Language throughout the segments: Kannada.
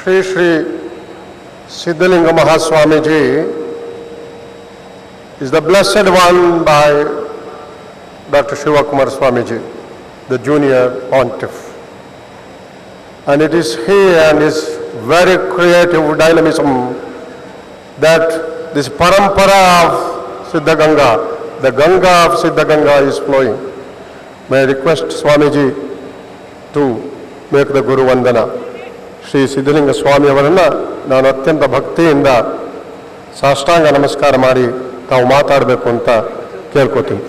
Sree Sree Siddaganga Swamiji is the blessed one by Dr. Sivakumara Swamiji, the junior pontiff. And it is he and his very creative dynamism that this parampara of Siddaganga, the Ganga of Siddaganga is flowing. May I request Swamiji to make the Guruvandana. Shri Siddhalinga ಸ್ವಾಮಿಯವರನ್ನು ನಾನು ಅತ್ಯಂತ ಭಕ್ತಿಯಿಂದ ಸಾಷ್ಟಾಂಗ ನಮಸ್ಕಾರ ಮಾಡಿ ತಾವು ಮಾತಾಡಬೇಕು ಅಂತ ಕೇಳ್ಕೊತೀನಿ.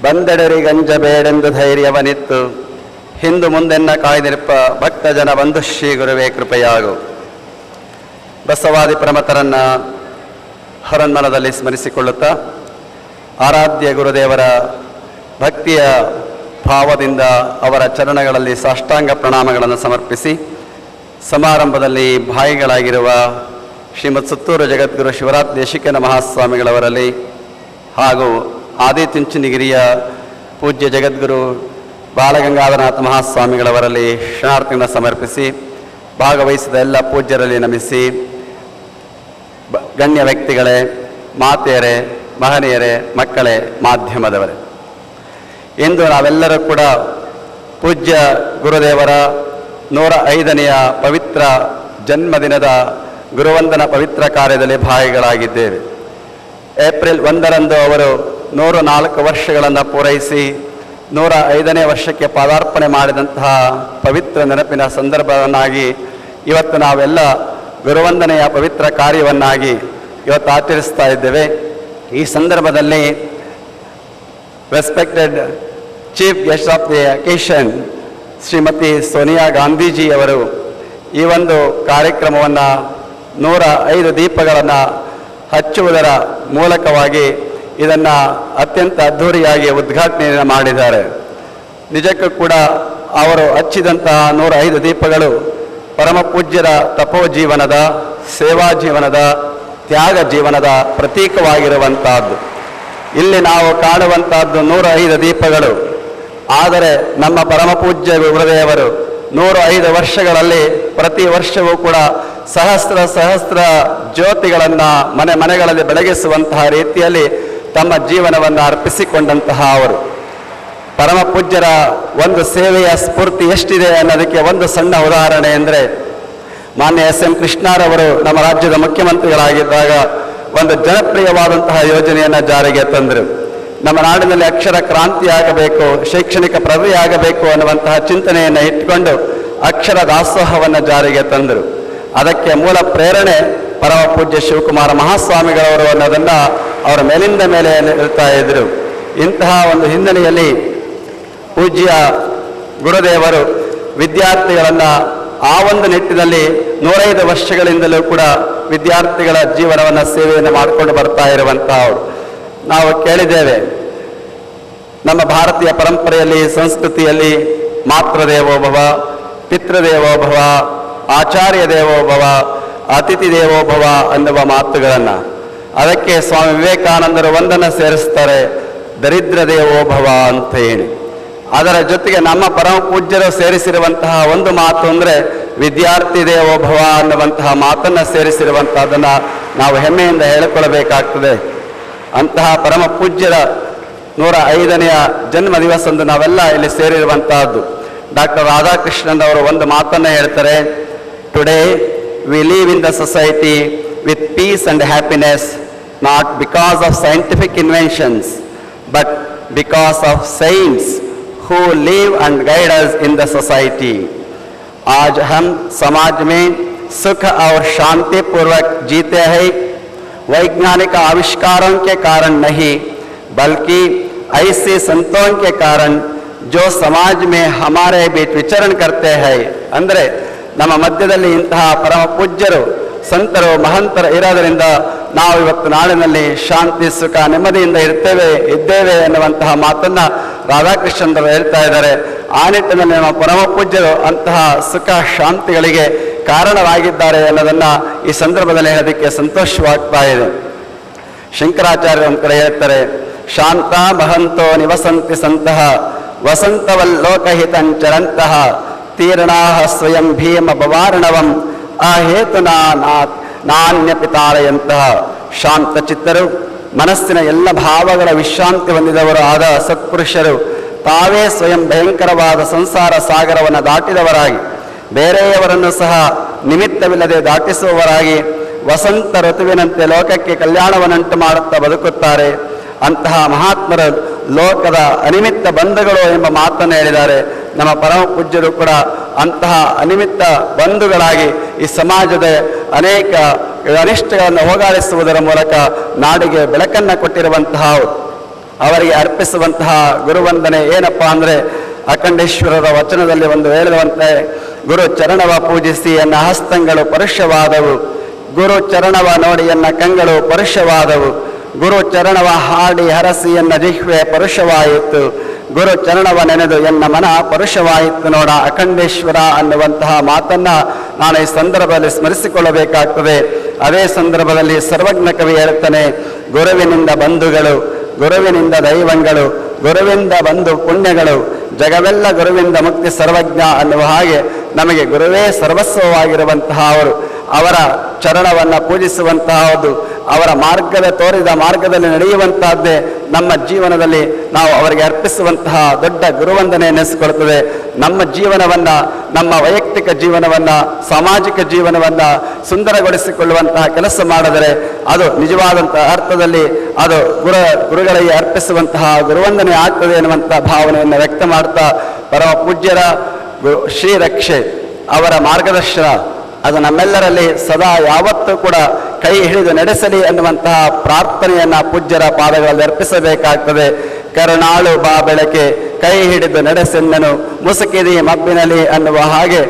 ಬಂದೆಡರಿಗಂಜಬೇಡೆಂದು ಧೈರ್ಯವನಿತ್ತು ಹಿಂದು ಮುಂದೆನ್ನ ಕಾಯ್ದಿರಪ್ಪ ಭಕ್ತ ಜನ ಬಂಧು ಶ್ರೀ ಗುರುವೇ ಕೃಪೆಯಾಗು. ಬಸವಾದಿ ಪ್ರಮತರನ್ನ ಹರನ್ಮನದಲ್ಲಿ ಸ್ಮರಿಸಿಕೊಳ್ಳುತ್ತಾ ಆರಾಧ್ಯ ಗುರುದೇವರ ಭಕ್ತಿಯ ಭಾವದಿಂದ ಅವರ ಚರಣಗಳಲ್ಲಿ ಸಾಷ್ಟಾಂಗ ಪ್ರಣಾಮಗಳನ್ನು ಸಮರ್ಪಿಸಿ ಸಮಾರಂಭದಲ್ಲಿ ಭಾಯಿಗಳಾಗಿರುವ ಶ್ರೀಮತ್ ಸುತ್ತೂರು ಜಗದ್ಗುರು ಶಿವರಾತ್ ದೇಶಿಕನ ಮಹಾಸ್ವಾಮಿಗಳವರಲ್ಲಿ ಹಾಗೂ ಆದಿಚುಂಚನಗಿರಿಯ ಪೂಜ್ಯ ಜಗದ್ಗುರು ಬಾಲಗಂಗಾಧರನಾಥ ಮಹಾಸ್ವಾಮಿಗಳವರಲ್ಲಿ ಶರಣಾರ್ಥಿಗಳನ್ನು ಸಮರ್ಪಿಸಿ ಭಾಗವಹಿಸಿದ ಎಲ್ಲ ಪೂಜ್ಯರಲ್ಲಿ ನಮಿಸಿ ಗಣ್ಯ ವ್ಯಕ್ತಿಗಳೇ, ಮಾತೆಯರೇ, ಮಹನೀಯರೇ, ಮಕ್ಕಳೇ, ಮಾಧ್ಯಮದವರೇ, ಇಂದು ನಾವೆಲ್ಲರೂ ಕೂಡ ಪೂಜ್ಯ ಗುರುದೇವರ 105ನೆಯ ಪವಿತ್ರ ಜನ್ಮದಿನದ ಗುರುವಂದನ ಪವಿತ್ರ ಕಾರ್ಯದಲ್ಲಿ ಭಾಗಿಗಳಾಗಿದ್ದೇವೆ. ಏಪ್ರಿಲ್ 1ರಂದು ಅವರು 104 ವರ್ಷಗಳನ್ನು ಪೂರೈಸಿ 105ನೇ ವರ್ಷಕ್ಕೆ ಪಾದಾರ್ಪಣೆ ಮಾಡಿದಂತಹ ಪವಿತ್ರ ನೆನಪಿನ ಸಂದರ್ಭವನ್ನಾಗಿ ಇವತ್ತು ನಾವೆಲ್ಲ ಗುರುವಂದನೆಯ ಪವಿತ್ರ ಕಾರ್ಯವನ್ನಾಗಿ ಇವತ್ತು ಆಚರಿಸ್ತಾ ಇದ್ದೇವೆ. ಈ ಸಂದರ್ಭದಲ್ಲಿ respected chief guest of the occasion Shrimati Sonia ಗಾಂಧೀಜಿಯವರು ಈ ಒಂದು ಕಾರ್ಯಕ್ರಮವನ್ನು 105 ದೀಪಗಳನ್ನು ಹಚ್ಚುವುದರ ಮೂಲಕವಾಗಿ ಇದನ್ನು ಅತ್ಯಂತ ಅದ್ಧೂರಿಯಾಗಿ ಉದ್ಘಾಟನೆಯನ್ನು ಮಾಡಿದ್ದಾರೆ. ನಿಜಕ್ಕೂ ಕೂಡ ಅವರು ಹಚ್ಚಿದಂತಹ 105 ದೀಪಗಳು ಪರಮ ಪೂಜ್ಯರ ತಪೋಜೀವನದ, ಸೇವಾ ಜೀವನದ, ತ್ಯಾಗ ಜೀವನದ ಪ್ರತೀಕವಾಗಿರುವಂತಹದ್ದು. ಇಲ್ಲಿ ನಾವು ಕಾಣುವಂತಹದ್ದು 105 ದೀಪಗಳು. ಆದರೆ ನಮ್ಮ ಪರಮ ಪೂಜ್ಯ ಗುರುದೇವರು 105 ವರ್ಷಗಳಲ್ಲಿ ಪ್ರತಿ ವರ್ಷವೂ ಕೂಡ ಸಹಸ್ರ ಜ್ಯೋತಿಗಳನ್ನು ಮನೆಗಳಲ್ಲಿ ಬೆಳಗಿಸುವಂತಹ ರೀತಿಯಲ್ಲಿ ತಮ್ಮ ಜೀವನವನ್ನು ಅರ್ಪಿಸಿಕೊಂಡಂತಹ ಅವರು. ಪರಮ ಪೂಜ್ಯರ ಒಂದು ಸೇವೆಯ ಸ್ಫೂರ್ತಿ ಎಷ್ಟಿದೆ ಅನ್ನೋದಕ್ಕೆ ಒಂದು ಸಣ್ಣ ಉದಾಹರಣೆ ಅಂದರೆ, ಮಾನ್ಯ SM ಕೃಷ್ಣರವರು ನಮ್ಮ ರಾಜ್ಯದ ಮುಖ್ಯಮಂತ್ರಿಗಳಾಗಿದ್ದಾಗ ಒಂದು ಜನಪ್ರಿಯವಾದಂತಹ ಯೋಜನೆಯನ್ನು ಜಾರಿಗೆ ತಂದರು. ನಮ್ಮ ನಾಡಿನಲ್ಲಿ ಅಕ್ಷರ ಕ್ರಾಂತಿಯಾಗಬೇಕು, ಶೈಕ್ಷಣಿಕ ಪ್ರಗತಿಯಾಗಬೇಕು ಅನ್ನುವಂತಹ ಚಿಂತನೆಯನ್ನು ಇಟ್ಟುಕೊಂಡು ಅಕ್ಷರ ದಾಸೋಹವನ್ನು ಜಾರಿಗೆ ತಂದರು. ಅದಕ್ಕೆ ಮೂಲ ಪ್ರೇರಣೆ ಪರಮ ಪೂಜ್ಯ ಶಿವಕುಮಾರ ಮಹಾಸ್ವಾಮಿಗಳವರು ಅನ್ನೋದನ್ನು ಅವರ ಮೇಲಿಂದ ಮೇಲೆ ಇರ್ತಾ ಇದ್ದರು. ಇಂತಹ ಒಂದು ಹಿನ್ನೆಲೆಯಲ್ಲಿ ಪೂಜ್ಯ ಗುರುದೇವರು ವಿದ್ಯಾರ್ಥಿಗಳನ್ನು ಆ ಒಂದು ನಿಟ್ಟಿನಲ್ಲಿ 105 ವರ್ಷಗಳಿಂದಲೂ ಕೂಡ ವಿದ್ಯಾರ್ಥಿಗಳ ಜೀವನವನ್ನು ಸೇವೆಯನ್ನು ಮಾಡಿಕೊಂಡು ಬರ್ತಾ ಇರುವಂತಹವರು. ನಾವು ಕೇಳಿದ್ದೇವೆ, ನಮ್ಮ ಭಾರತೀಯ ಪರಂಪರೆಯಲ್ಲಿ, ಸಂಸ್ಕೃತಿಯಲ್ಲಿ ಮಾತೃದೇವೋಭವ, ಪಿತೃದೇವೋಭವ, ಆಚಾರ್ಯ ದೇವೋಭವ, ಅತಿಥಿ ದೇವೋಭವ ಅನ್ನುವ ಮಾತುಗಳನ್ನು. ಅದಕ್ಕೆ ಸ್ವಾಮಿ ವಿವೇಕಾನಂದರು ಒಂದನ್ನು ಸೇರಿಸ್ತಾರೆ, ದರಿದ್ರ ದೇವೋಭವ ಅಂತ ಹೇಳಿ. ಅದರ ಜೊತೆಗೆ ನಮ್ಮ ಪರಮ ಪೂಜ್ಯರು ಸೇರಿಸಿರುವಂತಹ ಒಂದು ಮಾತು ಅಂದರೆ ವಿದ್ಯಾರ್ಥಿ ದೇವೋಭವ ಅನ್ನುವಂತಹ ಮಾತನ್ನು ಸೇರಿಸಿರುವಂತಹದನ್ನು ನಾವು ಹೆಮ್ಮೆಯಿಂದ ಹೇಳಿಕೊಳ್ಳಬೇಕಾಗ್ತದೆ. ಅಂತಹ ಪರಮ ಪೂಜ್ಯರ 105ನೆಯ ಜನ್ಮ ದಿವಸಂದು ನಾವೆಲ್ಲ ಇಲ್ಲಿ ಸೇರಿರುವಂತಹದ್ದು. ಡಾಕ್ಟರ್ ರಾಧಾಕೃಷ್ಣನ್ ಅವರು ಒಂದು ಮಾತನ್ನು ಹೇಳ್ತಾರೆ, today we live in the society with peace and happiness, not because of scientific inventions but because of science who live and guide us in the society. आज हम समाज में सुख और शांति पूर्वक जीते हैं, वैज्ञानिक आविष्कारों के कारण नहीं बल्कि ऐसे संतों के कारण जो समाज में हमारे बीच विचरण करते हैं. ಅಂದರೆ ನಮ್ಮ ಮಧ್ಯದಲ್ಲಿ ಇಂತಹ ಪರಮ ಪೂಜ್ಯರು, ಸಂತರು, ಮಹಂತರು ಇರೋದರಿಂದ ನಾವು ಇವತ್ತು ನಾಡಿನಲ್ಲಿ ಶಾಂತಿ, ಸುಖ, ನೆಮ್ಮದಿಯಿಂದ ಇದ್ದೇವೆ ಎನ್ನುವಂತಹ ಮಾತನ್ನು ರಾಧಾಕೃಷ್ಣರು ಹೇಳ್ತಾ ಇದ್ದಾರೆ. ಆ ನಿಟ್ಟಿನಲ್ಲಿ ನಮ್ಮ ಪರಮ ಪೂಜ್ಯರು ಅಂತಹ ಸುಖ ಶಾಂತಿಗಳಿಗೆ ಕಾರಣರಾಗಿದ್ದಾರೆ ಅನ್ನೋದನ್ನು ಈ ಸಂದರ್ಭದಲ್ಲಿ ಹೇಳೋದಕ್ಕೆ ಸಂತೋಷವಾಗ್ತಾ ಇದೆ. ಶಂಕರಾಚಾರ್ಯರು ಒಂದು ಕಡೆ ಹೇಳ್ತಾರೆ, ಶಾಂತ ಮಹಂತೋ ನಿವಸಂತಿ ಸಂತಹ ವಸಂತವಲ್ಲೋಕಹಿತಂಚರಂತಹ ತೀರ್ಣಾಹ ಸ್ವಯಂ ಭೀಮ ಭವಾರ್ಣವಂ ಅಹೇತುನಾ ನಾನ್ಯಪಿತಾಳೆಯಂತಹ ಶಾಂತಚಿತ್ತರು, ಮನಸ್ಸಿನ ಎಲ್ಲ ಭಾವಗಳ ವಿಶ್ರಾಂತಿ ಹೊಂದಿದವರು ಆದ ಸತ್ಪುರುಷರು ತಾವೇ ಸ್ವಯಂ ಭಯಂಕರವಾದ ಸಂಸಾರ ಸಾಗರವನ್ನು ದಾಟಿದವರಾಗಿ ಬೇರೆಯವರನ್ನು ಸಹ ನಿಮಿತ್ತವಿಲ್ಲದೆ ದಾಟಿಸುವವರಾಗಿ ವಸಂತ ಋತುವಿನಂತೆ ಲೋಕಕ್ಕೆ ಕಲ್ಯಾಣವನ್ನುಂಟು ಮಾಡುತ್ತಾ ಬದುಕುತ್ತಾರೆ. ಅಂತಹ ಮಹಾತ್ಮರು ಲೋಕದ ಅನಿಮಿತ್ತ ಬಂಧುಗಳು ಎಂಬ ಮಾತನ್ನು ಹೇಳಿದ್ದಾರೆ. ನಮ್ಮ ಪರಮ ಪೂಜ್ಯರು ಕೂಡ ಅಂತಹ ಅನಿಮಿತ್ತ ಬಂಧುಗಳಾಗಿ ಈ ಸಮಾಜದ ಅನೇಕ ಅನಿಷ್ಟಗಳನ್ನು ಹೋಗಾಡಿಸುವುದರ ಮೂಲಕ ನಾಡಿಗೆ ಬೆಳಕನ್ನು ಕೊಟ್ಟಿರುವಂತಹ ಅವರಿಗೆ ಅರ್ಪಿಸುವಂತಹ ಗುರುವಂದನೆ ಏನಪ್ಪ ಅಂದರೆ, ಅಖಂಡೇಶ್ವರರ ವಚನದಲ್ಲಿ ಒಂದು ಹೇಳಿರುವಂತೆ, ಗುರು ಚರಣವ ಪೂಜಿಸಿ ಎನ್ನ ಹಸ್ತಂಗಳು ಪರುಷವಾದವು, ಗುರು ಚರಣವ ನೋಡಿ ಎನ್ನ ಕಂಗಳು ಪರುಷವಾದವು, ಗುರು ಚರಣವ ಹಾಡಿ ಹರಸಿ ಎನ್ನ ಜಿಹ್ವೆ ಪರುಷವಾಯಿತು, ಗುರು ಚರಣವ ನೆನೆದು ಎನ್ನ ಮನ ಪರುಷವಾಯಿತು ನೋಡ ಅಖಂಡೇಶ್ವರ ಅನ್ನುವಂತಹ ಮಾತನ್ನು ನಾನು ಈ ಸಂದರ್ಭದಲ್ಲಿ ಸ್ಮರಿಸಿಕೊಳ್ಳಬೇಕಾಗ್ತದೆ. ಅದೇ ಸಂದರ್ಭದಲ್ಲಿ ಸರ್ವಜ್ಞ ಕವಿ ಹೇಳ್ತಾನೆ, ಗುರುವಿನಿಂದ ಬಂಧುಗಳು, ಗುರುವಿನಿಂದ ದೈವಂಗಳು, ಗುರುವಿಂದ ಬಂಧು ಪುಣ್ಯಗಳು, ಜಗವೆಲ್ಲ ಗುರುವಿಂದ ಮುಕ್ತಿ ಸರ್ವಜ್ಞ ಅನ್ನುವ ಹಾಗೆ ನಮಗೆ ಗುರುವೇ ಸರ್ವಸ್ವವಾಗಿರುವಂತಹ ಅವರ ಚರಣವನ್ನು ಪೂಜಿಸುವಂತಹದ್ದು, ಅವರ ತೋರಿದ ಮಾರ್ಗದಲ್ಲಿ ನಡೆಯುವಂತಹದ್ದೇ ನಮ್ಮ ಜೀವನದಲ್ಲಿ ನಾವು ಅವರಿಗೆ ಅರ್ಪಿಸುವಂತಹ ದೊಡ್ಡ ಗುರುವಂದನೆ ಎನ್ನಿಸಿಕೊಳ್ಳುತ್ತದೆ. ನಮ್ಮ ಜೀವನವನ್ನು, ನಮ್ಮ ವೈಯಕ್ತಿಕ ಜೀವನವನ್ನು, ಸಾಮಾಜಿಕ ಜೀವನವನ್ನು ಸುಂದರಗೊಳಿಸಿಕೊಳ್ಳುವಂತಹ ಕೆಲಸ ಮಾಡಿದರೆ ಅದು ನಿಜವಾದಂತಹ ಅರ್ಥದಲ್ಲಿ ಅದು ಗುರುಗಳಿಗೆ ಅರ್ಪಿಸುವಂತಹ ಗುರುವಂದನೆ ಆಗ್ತದೆ ಎನ್ನುವಂತಹ ಭಾವನೆಯನ್ನು ವ್ಯಕ್ತ ಮಾಡ್ತಾ, ಪರಮ ಪೂಜ್ಯರ ಶ್ರೀ ರಕ್ಷೆ ಅವರ ಮಾರ್ಗದರ್ಶನ ಅದು ನಮ್ಮೆಲ್ಲರಲ್ಲಿ ಸದಾ ಯಾವತ್ತೂ ಕೂಡ ಕೈ ಹಿಡಿದು ನಡೆಸಲಿ ಅನ್ನುವಂತಹ ಪ್ರಾರ್ಥನೆಯನ್ನು ಪೂಜ್ಯರ ಪಾದಗಳಲ್ಲಿ ಅರ್ಪಿಸಬೇಕಾಗ್ತದೆ. ಕರುಣಾಳು ಬಾ ಬೆಳಕೆ ಕೈ ಹಿಡಿದು ನಡೆಸೆಂದನು ಮುಸುಕಿದಿ ಮಬ್ಬಿನಲ್ಲಿ ಅನ್ನುವ ಹಾಗೆ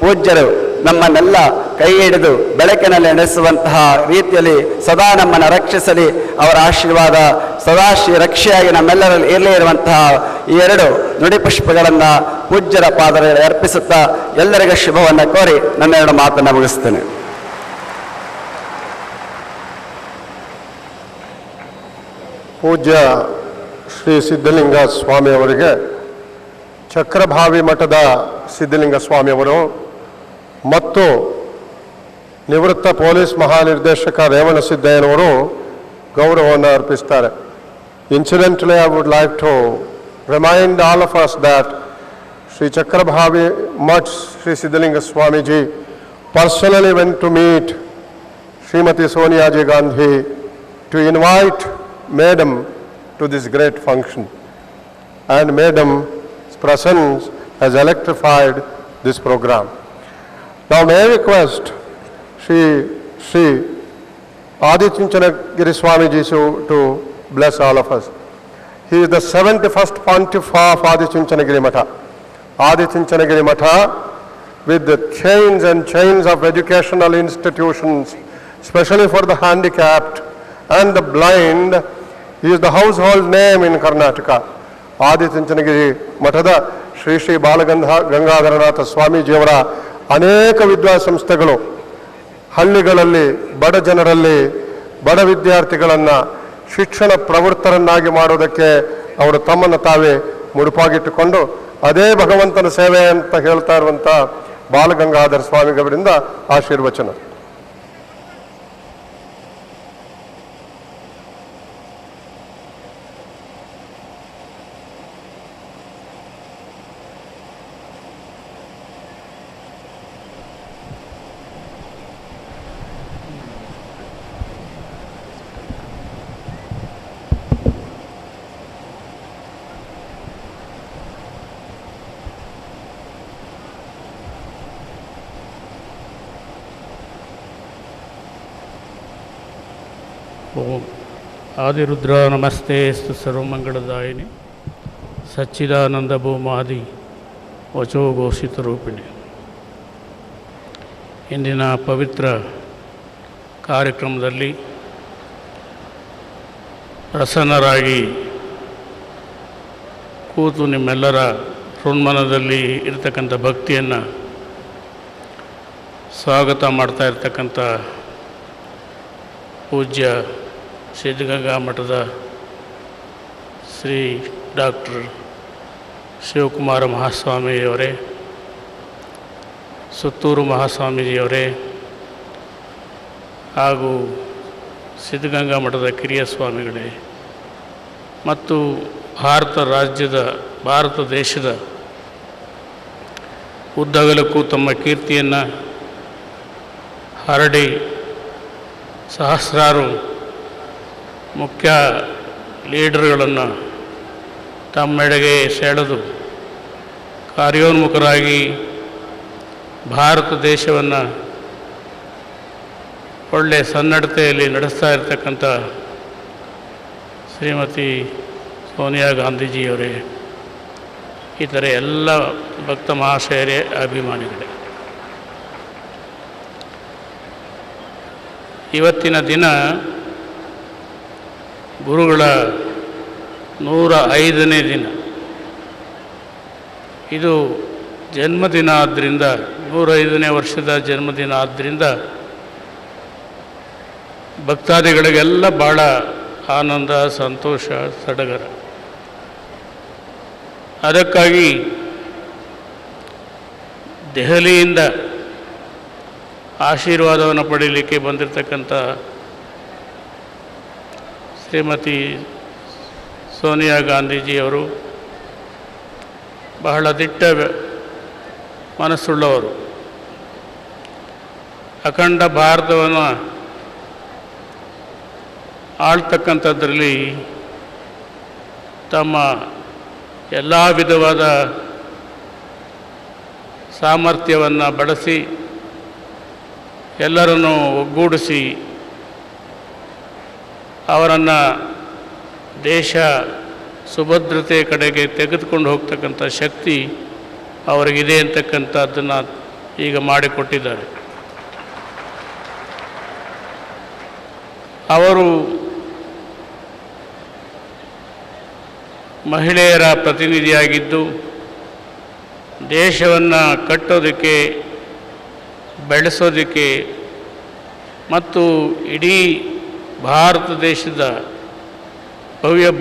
ಪೂಜ್ಯರು ನಮ್ಮನ್ನೆಲ್ಲ ಕೈ ಹಿಡಿದು ಬೆಳಕಿನಲ್ಲಿ ನಡೆಸುವಂತಹ ರೀತಿಯಲ್ಲಿ ಸದಾ ನಮ್ಮನ್ನು ರಕ್ಷಿಸಲಿ. ಅವರ ಆಶೀರ್ವಾದ ಸದಾ ಶ್ರೀ ರಕ್ಷೆಯಾಗಿ ನಮ್ಮೆಲ್ಲರಲ್ಲಿ ಇರಲೇ ಇರುವಂತಹ ಈ ಎರಡು ನುಡಿ ಪುಷ್ಪಗಳನ್ನು ಪೂಜ್ಯರ ಪಾದಗಳಲ್ಲಿ ಅರ್ಪಿಸುತ್ತಾ ಎಲ್ಲರಿಗೂ ಶುಭವನ್ನು ಕೋರಿ ನನ್ನೆರಡು ಮಾತನ್ನು ಮುಗಿಸ್ತೇನೆ. ಪೂಜ್ಯ ಶ್ರೀ ಸಿದ್ಧಲಿಂಗ ಸ್ವಾಮಿಯವರಿಗೆ ಚಕ್ರಭಾವಿ ಮಠದ ಸಿದ್ಧಲಿಂಗ ಸ್ವಾಮಿಯವರು ಮತ್ತು ನಿವೃತ್ತ ಪೊಲೀಸ್ ಮಹಾನಿರ್ದೇಶಕ ರೇವಣಸಿದ್ದಯ್ಯನವರು ಗೌರವವನ್ನು ಅರ್ಪಿಸ್ತಾರೆ. Incidentally, I would like to remind all of us that Sri Chakrabhavi Much Sri Siddhalinga Swamiji personally went to meet Srimati Sonia Ji Gandhi to invite Madam to this great function, and Madam's presence has electrified this program. Now may I request Sri Adichinchana Swamiji to bless all of us. He is the 71st Pontiff of Adichinchana Matha. Adichinchana Matha, with the chains and chains of educational institutions, especially for the handicapped and the blind, he is the household name in Karnataka. Adichinchana Mathada Sree Sree Gangadharanatha Swamiji ಅವರ ಅನೇಕ ವಿದ್ಯಾಸಂಸ್ಥೆಗಳು ಹಳ್ಳಿಗಳಲ್ಲಿ ಬಡ ಜನರಲ್ಲಿ ಬಡ ವಿದ್ಯಾರ್ಥಿಗಳನ್ನು ಶಿಕ್ಷಣ ಪ್ರವೃತ್ತರನ್ನಾಗಿ ಮಾಡೋದಕ್ಕೆ ಅವರು ತಮ್ಮನ್ನು ತಾವೇ ಮುಡುಪಾಗಿಟ್ಟುಕೊಂಡು ಅದೇ ಭಗವಂತನ ಸೇವೆ ಅಂತ ಹೇಳ್ತಾ ಇರುವಂಥ ಬಾಲಗಂಗಾಧರ ಸ್ವಾಮಿಗಳವರಿಂದ ಆಶೀರ್ವಚನ. ಓಂ ಆದಿರುದ್ರ ನಮಸ್ತೆ ಸ್ತು ಸರ್ವಮಂಗಳದಾಯಿನಿ ಸಚ್ಚಿದಾನಂದ ಭೂಮಾದಿ ವಚೋಘೋಷಿತ ರೂಪಿಣಿ. ಇಂದಿನ ಪವಿತ್ರ ಕಾರ್ಯಕ್ರಮದಲ್ಲಿ ಪ್ರಸನ್ನರಾಗಿ ಕೂತು ನಿಮ್ಮೆಲ್ಲರ ಹೃನ್ಮನದಲ್ಲಿ ಇರತಕ್ಕಂಥ ಭಕ್ತಿಯನ್ನು ಸ್ವಾಗತ ಮಾಡ್ತಾ ಇರ್ತಕ್ಕಂಥ ಪೂಜ್ಯ ಸಿದ್ಧಗಂಗಾ ಮಠದ ಶ್ರೀ ಡಾಕ್ಟರ್ ಶಿವಕುಮಾರ ಮಹಾಸ್ವಾಮಿಯವರೇ, ಸುತ್ತೂರು ಮಹಾಸ್ವಾಮೀಜಿಯವರೇ ಹಾಗೂ ಸಿದ್ಧಗಂಗಾ ಮಠದ ಕಿರಿಯ ಸ್ವಾಮಿಗಳೇ ಮತ್ತು ಭಾರತ ದೇಶದ ಉದ್ದಗಲಕ್ಕೂ ತಮ್ಮ ಕೀರ್ತಿಯನ್ನು ಹರಡಿ ಸಹಸ್ರಾರು ಮುಖ್ಯ ಲೀಡರ್ಗಳನ್ನು ತಮ್ಮೆಡೆಗೆ ಸೆಳೆದು ಕಾರ್ಯೋನ್ಮುಖರಾಗಿ ಭಾರತ ದೇಶವನ್ನು ಒಳ್ಳೆಯ ಸನ್ನಡತೆಯಲ್ಲಿ ನಡೆಸ್ತಾ ಇರತಕ್ಕಂಥ ಶ್ರೀಮತಿ ಸೋನಿಯಾ ಗಾಂಧೀಜಿಯವರೇ, ಇತರ ಎಲ್ಲ ಭಕ್ತ ಮಹಾಶಯರೇ, ಅಭಿಮಾನಿಗಳೇ, ಇವತ್ತಿನ ದಿನ ಗುರುಗಳ 105ನೇ ದಿನ. ಇದು ಜನ್ಮದಿನ ಆದ್ದರಿಂದ, 105ನೇ ವರ್ಷದ ಜನ್ಮದಿನ ಆದ್ದರಿಂದ ಭಕ್ತಾದಿಗಳಿಗೆಲ್ಲ ಭಾಳ ಆನಂದ, ಸಂತೋಷ, ಸಡಗರ. ಅದಕ್ಕಾಗಿ ದೆಹಲಿಯಿಂದ ಆಶೀರ್ವಾದವನ್ನು ಪಡೀಲಿಕ್ಕೆ ಬಂದಿರತಕ್ಕಂಥ ಶ್ರೀಮತಿ ಸೋನಿಯಾ ಗಾಂಧೀಜಿಯವರು ಬಹಳ ದಿಟ್ಟ ಮನಸ್ಸುಳ್ಳವರು. ಅಖಂಡ ಭಾರತವನ್ನು ಆಳ್ತಕ್ಕಂಥದ್ರಲ್ಲಿ ತಮ್ಮ ಎಲ್ಲ ವಿಧವಾದ ಸಾಮರ್ಥ್ಯವನ್ನು ಬಳಸಿ ಎಲ್ಲರನ್ನೂ ಒಗ್ಗೂಡಿಸಿ ಅವರನ್ನು ದೇಶ ಸುಭದ್ರತೆ ಕಡೆಗೆ ತೆಗೆದುಕೊಂಡು ಹೋಗ್ತಕ್ಕಂಥ ಶಕ್ತಿ ಅವರಿಗಿದೆ ಅಂತಕ್ಕಂಥದ್ದನ್ನು ಈಗ ಮಾಡಿಕೊಟ್ಟಿದ್ದಾರೆ. ಅವರು ಮಹಿಳೆಯರ ಪ್ರತಿನಿಧಿಯಾಗಿದ್ದು ದೇಶವನ್ನು ಕಟ್ಟೋದಕ್ಕೆ, ಬೆಳೆಸೋದಕ್ಕೆ ಮತ್ತು ಇಡೀ ಭಾರತ ದೇಶದ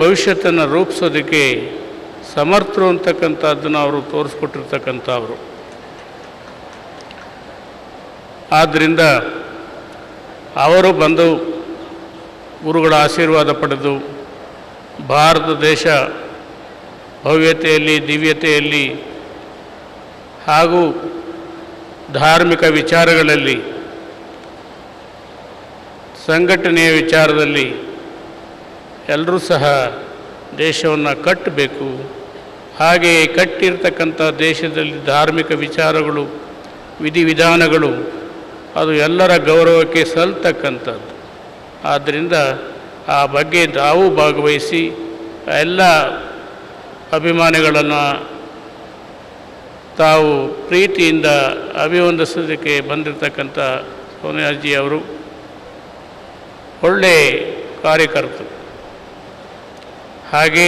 ಭವಿಷ್ಯತ್ತನ್ನು ರೂಪಿಸೋದಕ್ಕೆ ಸಮರ್ಥರು ಅಂತಕ್ಕಂಥದ್ದನ್ನು ಅವರು ತೋರಿಸ್ಕೊಟ್ಟಿರ್ತಕ್ಕಂಥವ್ರು. ಆದ್ದರಿಂದ ಅವರು ಬಂದು ಗುರುಗಳ ಆಶೀರ್ವಾದ ಪಡೆದು ಭಾರತ ದೇಶ ಭವ್ಯತೆಯಲ್ಲಿ, ದಿವ್ಯತೆಯಲ್ಲಿ ಹಾಗೂ ಧಾರ್ಮಿಕ ವಿಚಾರಗಳಲ್ಲಿ, ಸಂಘಟನೆಯ ವಿಚಾರದಲ್ಲಿ ಎಲ್ಲರೂ ಸಹ ದೇಶವನ್ನು ಕಟ್ಟಬೇಕು. ಹಾಗೆಯೇ ಕಟ್ಟಿರ್ತಕ್ಕಂಥ ದೇಶದಲ್ಲಿ ಧಾರ್ಮಿಕ ವಿಚಾರಗಳು, ವಿಧಿವಿಧಾನಗಳು ಅದು ಎಲ್ಲರ ಗೌರವಕ್ಕೆ ಸಲ್ತಕ್ಕಂಥದ್ದು. ಆದ್ದರಿಂದ ಆ ಬಗ್ಗೆ ತಾವು ಭಾಗವಹಿಸಿ ಎಲ್ಲ ಅಭಿಮಾನಿಗಳನ್ನು ತಾವು ಪ್ರೀತಿಯಿಂದ ಅಭಿವಂದಿಸೋದಕ್ಕೆ ಬಂದಿರತಕ್ಕಂಥ ಸೋನಿಯಾಜಿಯವರು ಒಳ್ಳೆಯ ಕಾರ್ಯಕರ್ತರು. ಹಾಗೆ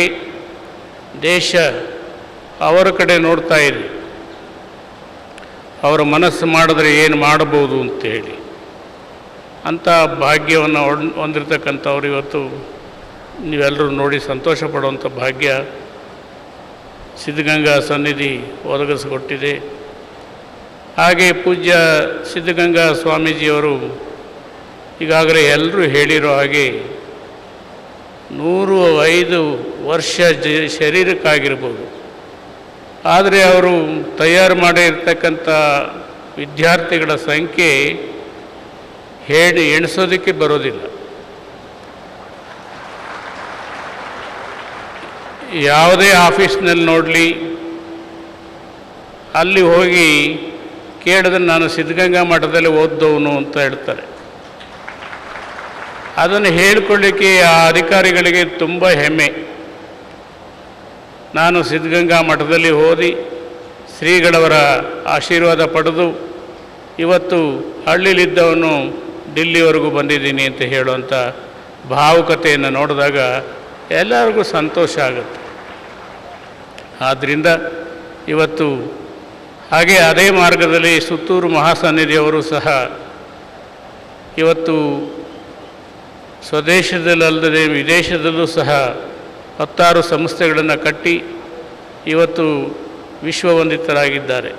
ದೇಶ ಅವರ ಕಡೆ ನೋಡ್ತಾ ಇದೆ, ಅವರ ಮನಸ್ಸು ಮಾಡಿದ್ರೆ ಏನು ಮಾಡಬಹುದು ಅಂತೇಳಿ ಅಂಥ ಭಾಗ್ಯವನ್ನು ಹೊಂದಿರತಕ್ಕಂಥವ್ರು ಇವತ್ತು ನೀವೆಲ್ಲರೂ ನೋಡಿ ಸಂತೋಷ ಪಡುವಂಥ ಭಾಗ್ಯ ಸಿದ್ಧಗಂಗಾ ಸನ್ನಿಧಿ ಒದಗಿಸಿಕೊಟ್ಟಿದೆ. ಹಾಗೆ ಪೂಜ್ಯ ಸಿದ್ಧಗಂಗಾ ಸ್ವಾಮೀಜಿಯವರು ಈಗಾಗಲೇ ಎಲ್ಲರೂ ಹೇಳಿರೋ ಹಾಗೆ 105 ವರ್ಷ ಶರೀರಕ್ಕಾಗಿರ್ಬೋದು, ಆದರೆ ಅವರು ತಯಾರು ಮಾಡಿರ್ತಕ್ಕಂಥ ವಿದ್ಯಾರ್ಥಿಗಳ ಸಂಖ್ಯೆ ಎಣಿಸೋದಕ್ಕೆ ಬರೋದಿಲ್ಲ. ಯಾವುದೇ ಆಫೀಸ್ನಲ್ಲಿ ನೋಡಲಿ, ಅಲ್ಲಿ ಹೋಗಿ ಕೇಳಿದ್ರೆ ನಾನು ಸಿದ್ಧಗಂಗಾ ಮಠದಲ್ಲಿ ಓದ್ದವನು ಅಂತ ಹೇಳ್ತಾರೆ. ಅದನ್ನು ಹೇಳಿಕೊಳ್ಳಿಕ್ಕೆ ಆ ಅಧಿಕಾರಿಗಳಿಗೆ ತುಂಬ ಹೆಮ್ಮೆ. ನಾನು ಸಿದ್ಧಗಂಗಾ ಮಠದಲ್ಲಿ ಓದಿ ಶ್ರೀಗಳವರ ಆಶೀರ್ವಾದ ಪಡೆದು ಇವತ್ತು ಹಳ್ಳಿಲಿದ್ದವನು ಡಿಲ್ಲಿವರೆಗೂ ಬಂದಿದ್ದೀನಿ ಅಂತ ಹೇಳುವಂಥ ಭಾವುಕತೆಯನ್ನು ನೋಡಿದಾಗ ಎಲ್ಲರಿಗೂ ಸಂತೋಷ ಆಗುತ್ತೆ. ಆದ್ದರಿಂದ ಇವತ್ತು ಹಾಗೆ ಅದೇ ಮಾರ್ಗದಲ್ಲಿ ಸುತ್ತೂರು ಮಹಾಸನ್ನಿಧಿಯವರು ಸಹ ಇವತ್ತು ಸ್ವದೇಶದಲ್ಲದೆ ವಿದೇಶದಲ್ಲೂ ಸಹ 10 ಸಂಸ್ಥೆಗಳನ್ನು ಕಟ್ಟಿ ಇವತ್ತು ವಿಶ್ವವಂದಿತರಾಗಿದ್ದಾರೆ.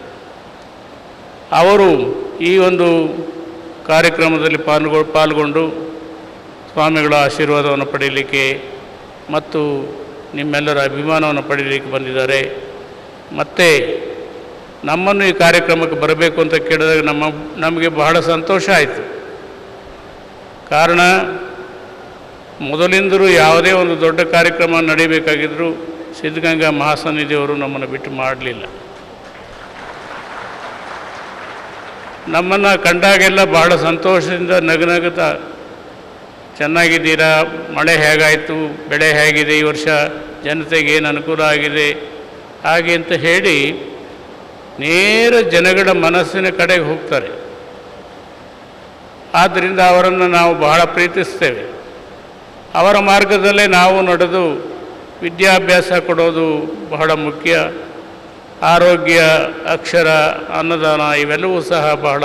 ಅವರು ಈ ಒಂದು ಕಾರ್ಯಕ್ರಮದಲ್ಲಿ ಪಾಲ್ಗೊಂಡು ಸ್ವಾಮಿಗಳ ಆಶೀರ್ವಾದವನ್ನು ಪಡೆಯಲಿಕ್ಕೆ ಮತ್ತು ನಿಮ್ಮೆಲ್ಲರ ಅಭಿಮಾನವನ್ನು ಪಡೆಯಲಿಕ್ಕೆ ಬಂದಿದ್ದಾರೆ. ಮತ್ತು ನಮ್ಮನ್ನು ಈ ಕಾರ್ಯಕ್ರಮಕ್ಕೆ ಬರಬೇಕು ಅಂತ ಕೇಳಿದಾಗ ನಮಗೆ ಬಹಳ ಸಂತೋಷ ಆಯಿತು. ಕಾರಣ ಮೊದಲಿಂದಲೂ ಯಾವುದೇ ಒಂದು ದೊಡ್ಡ ಕಾರ್ಯಕ್ರಮ ನಡೀಬೇಕಾಗಿದ್ದರೂ ಸಿದ್ಧಗಂಗಾ ಮಹಾಸನ್ನಿಧಿಯವರು ನಮ್ಮನ್ನು ಬಿಟ್ಟು ಮಾಡಲಿಲ್ಲ. ನಮ್ಮನ್ನು ಕಂಡಾಗೆಲ್ಲ ಬಹಳ ಸಂತೋಷದಿಂದ ನಗುತ್ತಾ ಚೆನ್ನಾಗಿದ್ದೀರಾ, ಮಳೆ ಹೇಗಾಯಿತು, ಬೆಳೆ ಹೇಗಿದೆ, ಈ ವರ್ಷ ಜನತೆಗೆ ಏನು ಅನುಕೂಲ ಆಗಿದೆ ಹಾಗೆ ಅಂತ ಹೇಳಿ ನೇರ ಜನಗಳ ಮನಸ್ಸಿನ ಕಡೆಗೆ ಹೋಗ್ತಾರೆ. ಆದ್ದರಿಂದ ಅವರನ್ನು ನಾವು ಬಹಳ ಪ್ರೀತಿಸ್ತೇವೆ. ಅವರ ಮಾರ್ಗದಲ್ಲೇ ನಾವು ನಡೆದು ವಿದ್ಯಾಭ್ಯಾಸ ಕೊಡೋದು ಬಹಳ ಮುಖ್ಯ. ಆರೋಗ್ಯ, ಅಕ್ಷರ, ಅನ್ನದಾನ ಇವೆಲ್ಲವೂ ಸಹ ಬಹಳ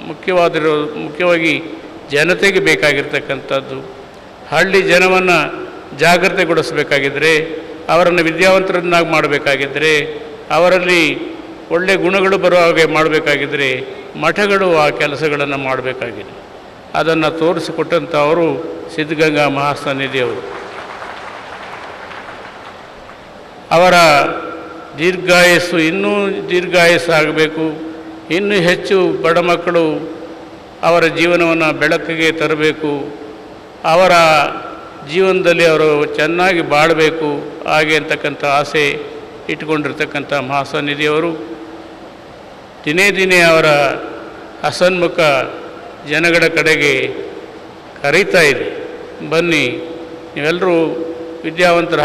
ಮುಖ್ಯವಾಗಿ ಜನತೆಗೆ ಬೇಕಾಗಿರ್ತಕ್ಕಂಥದ್ದು. ಹಳ್ಳಿ ಜನವನ್ನು ಜಾಗೃತೆಗೊಳಿಸಬೇಕಾಗಿದ್ದರೆ, ಅವರನ್ನು ವಿದ್ಯಾವಂತರನ್ನಾಗಿ ಮಾಡಬೇಕಾಗಿದ್ದರೆ, ಅವರಲ್ಲಿ ಒಳ್ಳೆಯ ಗುಣಗಳು ಬರುವ ಹಾಗೆ ಮಾಡಬೇಕಾಗಿದ್ದರೆ ಮಠಗಳು ಆ ಕೆಲಸಗಳನ್ನು ಮಾಡಬೇಕಾಗಿದೆ. ಅದನ್ನು ತೋರಿಸಿಕೊಟ್ಟಂಥವರು ಸಿದ್ಧಗಂಗಾ ಮಹಾಸನ್ನಿಧಿಯವರು. ಅವರ ದೀರ್ಘಾಯಸ್ಸು ಇನ್ನೂ ದೀರ್ಘಾಯಸ್ಸಾಗಬೇಕು. ಇನ್ನೂ ಹೆಚ್ಚು ಬಡ ಮಕ್ಕಳು ಅವರ ಜೀವನವನ್ನು ಬೆಳಕಿಗೆ ತರಬೇಕು. ಅವರ ಜೀವನದಲ್ಲಿ ಅವರು ಚೆನ್ನಾಗಿ ಬಾಳಬೇಕು ಹಾಗೆ ಅಂತಕ್ಕಂಥ ಆಸೆ ಇಟ್ಕೊಂಡಿರ್ತಕ್ಕಂಥ ಮಹಾಸನ್ನಿಧಿಯವರು ದಿನೇ ದಿನೇ ಅವರ ಹಸನ್ಮುಖ ಜನಗಳ ಕಡೆಗೆ ಕರೀತಾ ಇದೆ. ಬನ್ನಿ ನೀವೆಲ್ಲರೂ ವಿದ್ಯಾವಂತರ